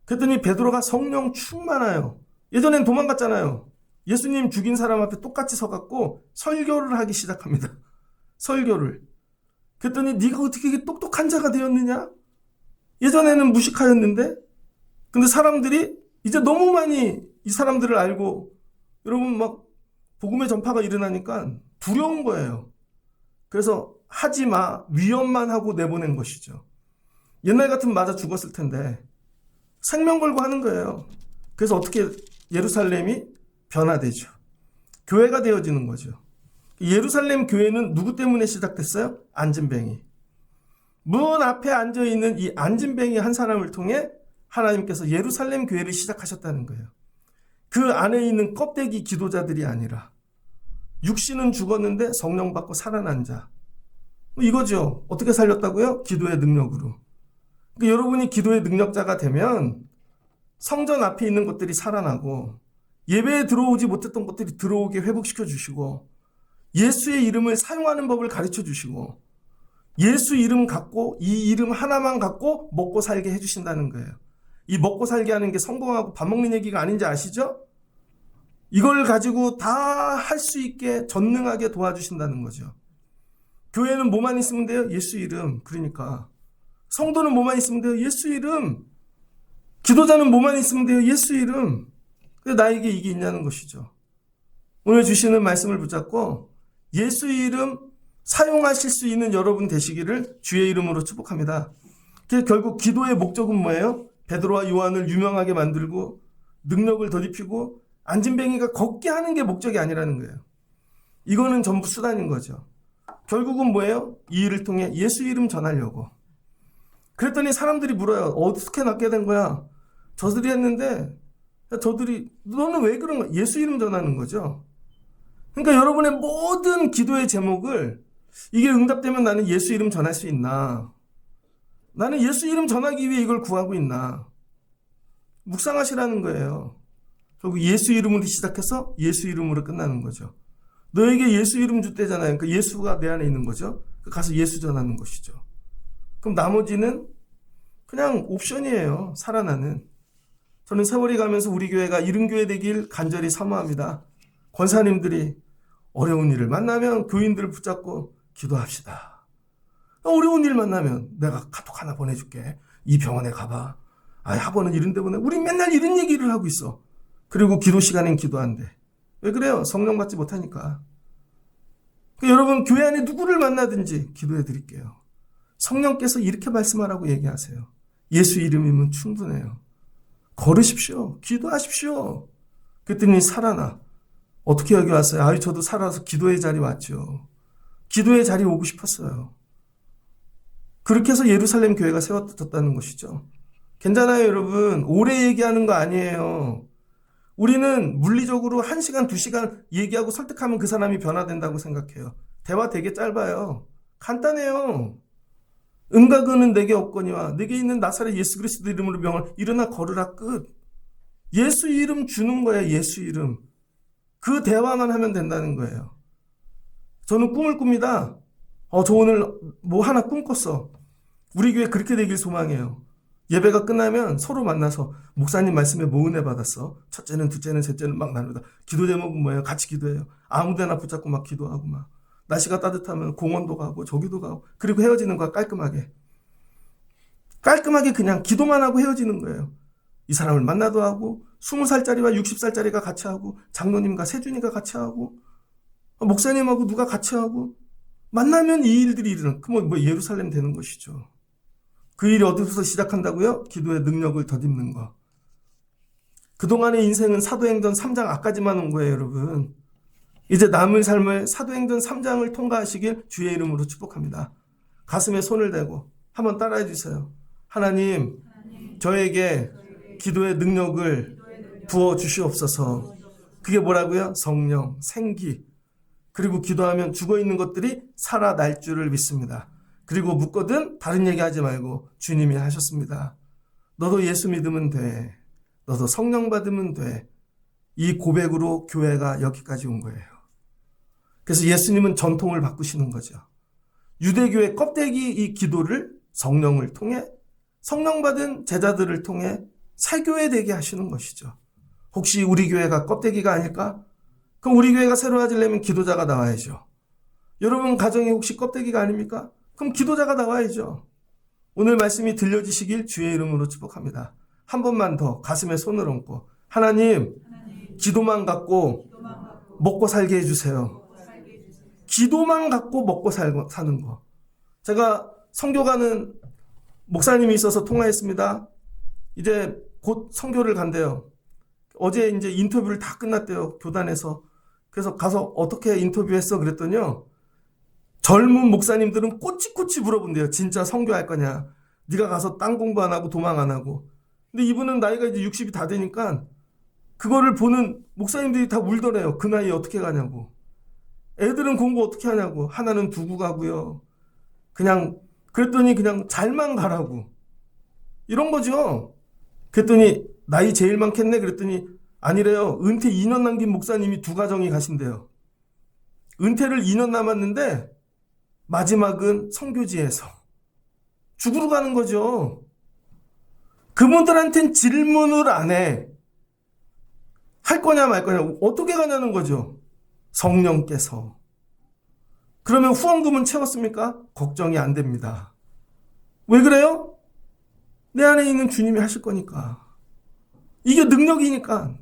그랬더니 베드로가 성령 충만하여 예전엔 도망갔잖아요. 예수님 죽인 사람 앞에 똑같이 서갖고 설교를 하기 시작합니다. 설교를. 그랬더니 네가 어떻게 이렇게 똑똑한 자가 되었느냐? 예전에는 무식하였는데 근데 사람들이 이제 너무 많이 이 사람들을 알고 여러분 막 복음의 전파가 일어나니까 두려운 거예요. 그래서 하지 마. 위험만 하고 내보낸 것이죠. 옛날 같으면 맞아 죽었을 텐데 생명 걸고 하는 거예요. 그래서 어떻게 예루살렘이 변화되죠. 교회가 되어지는 거죠. 예루살렘 교회는 누구 때문에 시작됐어요? 안진뱅이. 문 앞에 앉아있는 이 안진뱅이 한 사람을 통해 하나님께서 예루살렘 교회를 시작하셨다는 거예요. 그 안에 있는 껍데기 기도자들이 아니라 육신은 죽었는데 성령 받고 살아난 자. 이거죠. 어떻게 살렸다고요? 기도의 능력으로. 그러니까 여러분이 기도의 능력자가 되면 성전 앞에 있는 것들이 살아나고 예배에 들어오지 못했던 것들이 들어오게 회복시켜 주시고 예수의 이름을 사용하는 법을 가르쳐 주시고 예수 이름 갖고 이 이름 하나만 갖고 먹고 살게 해주신다는 거예요. 이 먹고 살게 하는 게 성공하고 밥 먹는 얘기가 아닌지 아시죠? 이걸 가지고 다 할 수 있게 전능하게 도와주신다는 거죠. 교회는 뭐만 있으면 돼요? 예수 이름. 그러니까 성도는 뭐만 있으면 돼요? 예수 이름. 기도자는 뭐만 있으면 돼요? 예수 이름. 근데 나에게 이게 있냐는 것이죠. 오늘 주시는 말씀을 붙잡고 예수 이름 사용하실 수 있는 여러분 되시기를 주의 이름으로 축복합니다. 결국 기도의 목적은 뭐예요? 베드로와 요한을 유명하게 만들고 능력을 덧입히고 안진뱅이가 걷게 하는 게 목적이 아니라는 거예요. 이거는 전부 수단인 거죠. 결국은 뭐예요? 이 일을 통해 예수 이름 전하려고. 그랬더니 사람들이 물어요. 어떻게 낫게 된 거야? 저들이 했는데 저들이 너는 왜 그런 거야? 예수 이름 전하는 거죠. 그러니까 여러분의 모든 기도의 제목을 이게 응답되면 나는 예수 이름 전할 수 있나? 나는 예수 이름 전하기 위해 이걸 구하고 있나? 묵상하시라는 거예요. 결국 예수 이름으로 시작해서 예수 이름으로 끝나는 거죠. 너에게 예수 이름 줬대잖아요. 그러니까 예수가 내 안에 있는 거죠. 가서 예수 전하는 것이죠. 그럼 나머지는 그냥 옵션이에요. 살아나는. 저는 세월이 가면서 우리 교회가 이른 교회 되길 간절히 사모합니다. 권사님들이 어려운 일을 만나면 교인들을 붙잡고 기도합시다. 어려운 일 만나면 내가 카톡 하나 보내줄게. 이 병원에 가봐. 학원은 이런 데 보내. 우리 맨날 이런 얘기를 하고 있어. 그리고 기도 시간엔 기도한대. 왜 그래요? 성령 받지 못하니까. 여러분 교회 안에 누구를 만나든지 기도해 드릴게요. 성령께서 이렇게 말씀하라고 얘기하세요. 예수 이름이면 충분해요. 걸으십시오. 기도하십시오. 그랬더니 살아나. 어떻게 여기 왔어요? 저도 살아서 기도의 자리 왔죠. 기도의 자리에 오고 싶었어요. 그렇게 해서 예루살렘 교회가 세워졌다는 것이죠. 괜찮아요, 여러분. 오래 얘기하는 거 아니에요. 우리는 물리적으로 1시간, 2시간 얘기하고 설득하면 그 사람이 변화된다고 생각해요. 대화 되게 짧아요. 간단해요. 은과 근은 내게 없거니와 내게 있는 나사렛 예수 그리스도 이름으로 명을 일어나 걸으라 끝. 예수 이름 주는 거야. 예수 이름. 그 대화만 하면 된다는 거예요. 저는 꿈을 꿉니다. 저 오늘 뭐 하나 꿈꿨어. 우리 교회 그렇게 되길 소망해요. 예배가 끝나면 서로 만나서 목사님 말씀에 뭐 은혜 받았어? 첫째는, 둘째는, 셋째는 막 나누다. 기도 제목은 뭐예요? 같이 기도해요. 아무데나 붙잡고 막 기도하고 막. 날씨가 따뜻하면 공원도 가고 저기도 가고. 그리고 헤어지는 거야 깔끔하게. 깔끔하게 그냥 기도만 하고 헤어지는 거예요. 이 사람을 만나도 하고 20살짜리와 60살짜리가 같이 하고 장로님과 세준이가 같이 하고 목사님하고 누가 같이 하고 만나면 이 일들이 일어나는 뭐 예루살렘 되는 것이죠. 그 일이 어디서 시작한다고요? 기도의 능력을 덧입는 거. 그동안의 인생은 사도행전 3장 앞까지만 온 거예요, 여러분. 이제 남을 삶을 사도행전 3장을 통과하시길 주의 이름으로 축복합니다. 가슴에 손을 대고 한번 따라해 주세요. 하나님, 저에게 기도의 능력을 부어 주시옵소서. 그게 뭐라고요? 성령, 생기. 그리고 기도하면 죽어있는 것들이 살아날 줄을 믿습니다. 그리고 묻거든 다른 얘기하지 말고 주님이 하셨습니다. 너도 예수 믿으면 돼. 너도 성령 받으면 돼. 이 고백으로 교회가 여기까지 온 거예요. 그래서 예수님은 전통을 바꾸시는 거죠. 유대교의 껍데기 이 기도를 성령을 통해 성령 받은 제자들을 통해 새교회 되게 하시는 것이죠. 혹시 우리 교회가 껍데기가 아닐까? 그럼 우리 교회가 새로워지려면 기도자가 나와야죠. 여러분 가정이 혹시 껍데기가 아닙니까? 그럼 기도자가 나와야죠. 오늘 말씀이 들려지시길 주의 이름으로 축복합니다. 한 번만 더 가슴에 손을 얹고 하나님, 기도만 갖고 먹고 살게 해주세요. 기도만 갖고 먹고 사는 거. 제가 선교 가는 목사님이 있어서 통화했습니다. 이제 곧 선교를 간대요. 어제 이제 인터뷰를 다 끝났대요. 교단에서. 그래서 가서 어떻게 인터뷰했어? 그랬더니요. 젊은 목사님들은 꼬치꼬치 물어본대요. 진짜 선교할 거냐? 네가 가서 땅 공부 안 하고 도망 안 하고. 근데 이분은 나이가 이제 60이 다 되니까 그거를 보는 목사님들이 다 울더래요. 그 나이에 어떻게 가냐고. 애들은 공부 어떻게 하냐고. 하나는 두고 가고요. 그랬더니 그냥 잘만 가라고. 이런 거죠. 그랬더니 나이 제일 많겠네? 그랬더니 아니래요. 은퇴 2년 남긴 목사님이 2가정이 가신대요. 은퇴를 2년 남았는데 마지막은 선교지에서 죽으러 가는 거죠. 그분들한테는 질문을 안 해. 할 거냐 말 거냐. 어떻게 가냐는 거죠. 성령께서. 그러면 후원금은 채웠습니까? 걱정이 안 됩니다. 왜 그래요? 내 안에 있는 주님이 하실 거니까. 이게 능력이니까.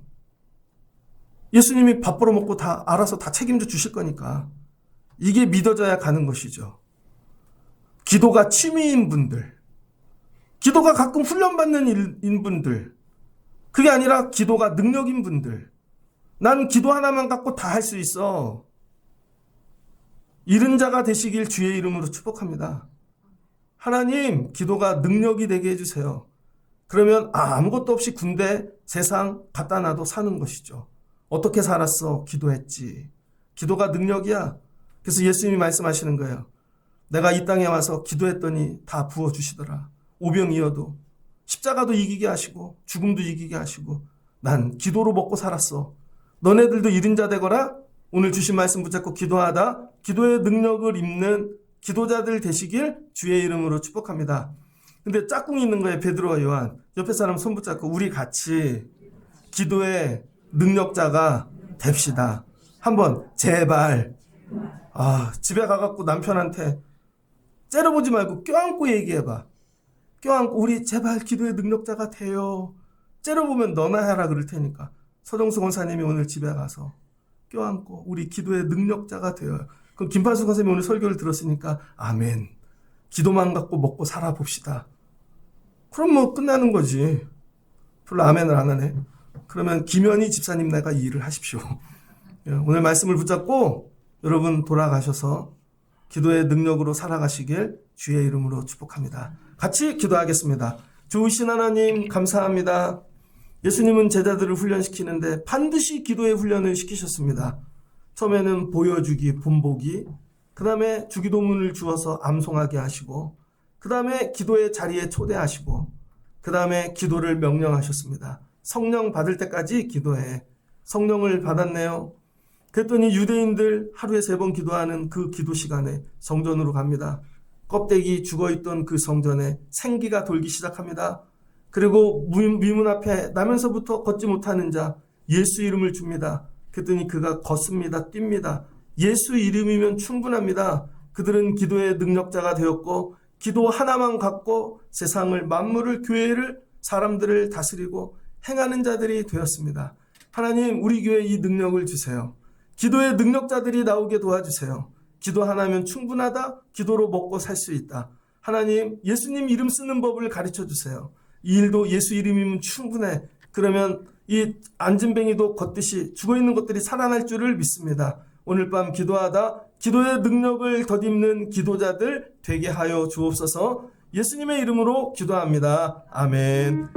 예수님이 밥 벌어먹고 다 알아서 다 책임져 주실 거니까. 이게 믿어져야 가는 것이죠. 기도가 취미인 분들, 기도가 가끔 훈련받는 분들, 그게 아니라 기도가 능력인 분들, 난 기도 하나만 갖고 다 할 수 있어. 이른 자가 되시길 주의 이름으로 축복합니다. 하나님, 기도가 능력이 되게 해주세요. 그러면 아무것도 없이 군대, 세상 갖다 놔도 사는 것이죠. 어떻게 살았어? 기도했지. 기도가 능력이야. 그래서 예수님이 말씀하시는 거예요. 내가 이 땅에 와서 기도했더니 다 부어주시더라. 오병이어도 십자가도 이기게 하시고 죽음도 이기게 하시고 난 기도로 먹고 살았어. 너네들도 이른 자 되거라. 오늘 주신 말씀 붙잡고 기도하다 기도의 능력을 입는 기도자들 되시길 주의 이름으로 축복합니다. 근데 짝꿍이 있는 거예요. 베드로와 요한. 옆에 사람 손 붙잡고 우리 같이 기도의 능력자가 됩시다. 한번 제발. 집에 가갖고 남편한테 째려보지 말고 껴안고 얘기해봐. 껴안고 우리 제발 기도의 능력자가 돼요. 째려보면 너나 해라 그럴 테니까. 서정수 권사님이 오늘 집에 가서 껴안고 우리 기도의 능력자가 돼요. 그럼 김판수 권사님이 오늘 설교를 들었으니까 아멘. 기도만 갖고 먹고 살아봅시다. 그럼 뭐 끝나는 거지. 별로 아멘을 안 하네. 그러면 김현희 집사님 내가 이 일을 하십시오. 오늘 말씀을 붙잡고 여러분 돌아가셔서 기도의 능력으로 살아가시길 주의 이름으로 축복합니다. 같이 기도하겠습니다. 좋으신 하나님 감사합니다. 예수님은 제자들을 훈련시키는데 반드시 기도의 훈련을 시키셨습니다. 처음에는 보여주기, 본보기, 그 다음에 주기도문을 주어서 암송하게 하시고 그 다음에 기도의 자리에 초대하시고 그 다음에 기도를 명령하셨습니다. 성령 받을 때까지 기도해. 성령을 받았네요. 그랬더니 유대인들 하루에 3번 기도하는 그 기도 시간에 성전으로 갑니다. 껍데기 죽어있던 그 성전에 생기가 돌기 시작합니다. 그리고 미문 앞에 나면서부터 걷지 못하는 자 예수 이름을 줍니다. 그랬더니 그가 걷습니다. 뜁니다. 예수 이름이면 충분합니다. 그들은 기도의 능력자가 되었고 기도 하나만 갖고 세상을 만물을 교회를 사람들을 다스리고 행하는 자들이 되었습니다. 하나님 우리 교회에 이 능력을 주세요. 기도의 능력자들이 나오게 도와주세요. 기도 하나면 충분하다. 기도로 먹고 살 수 있다. 하나님 예수님 이름 쓰는 법을 가르쳐 주세요. 이 일도 예수 이름이면 충분해. 그러면 이 안진뱅이도 걷듯이 죽어있는 것들이 살아날 줄을 믿습니다. 오늘 밤 기도하다 기도의 능력을 덧입는 기도자들 되게 하여 주옵소서. 예수님의 이름으로 기도합니다. 아멘.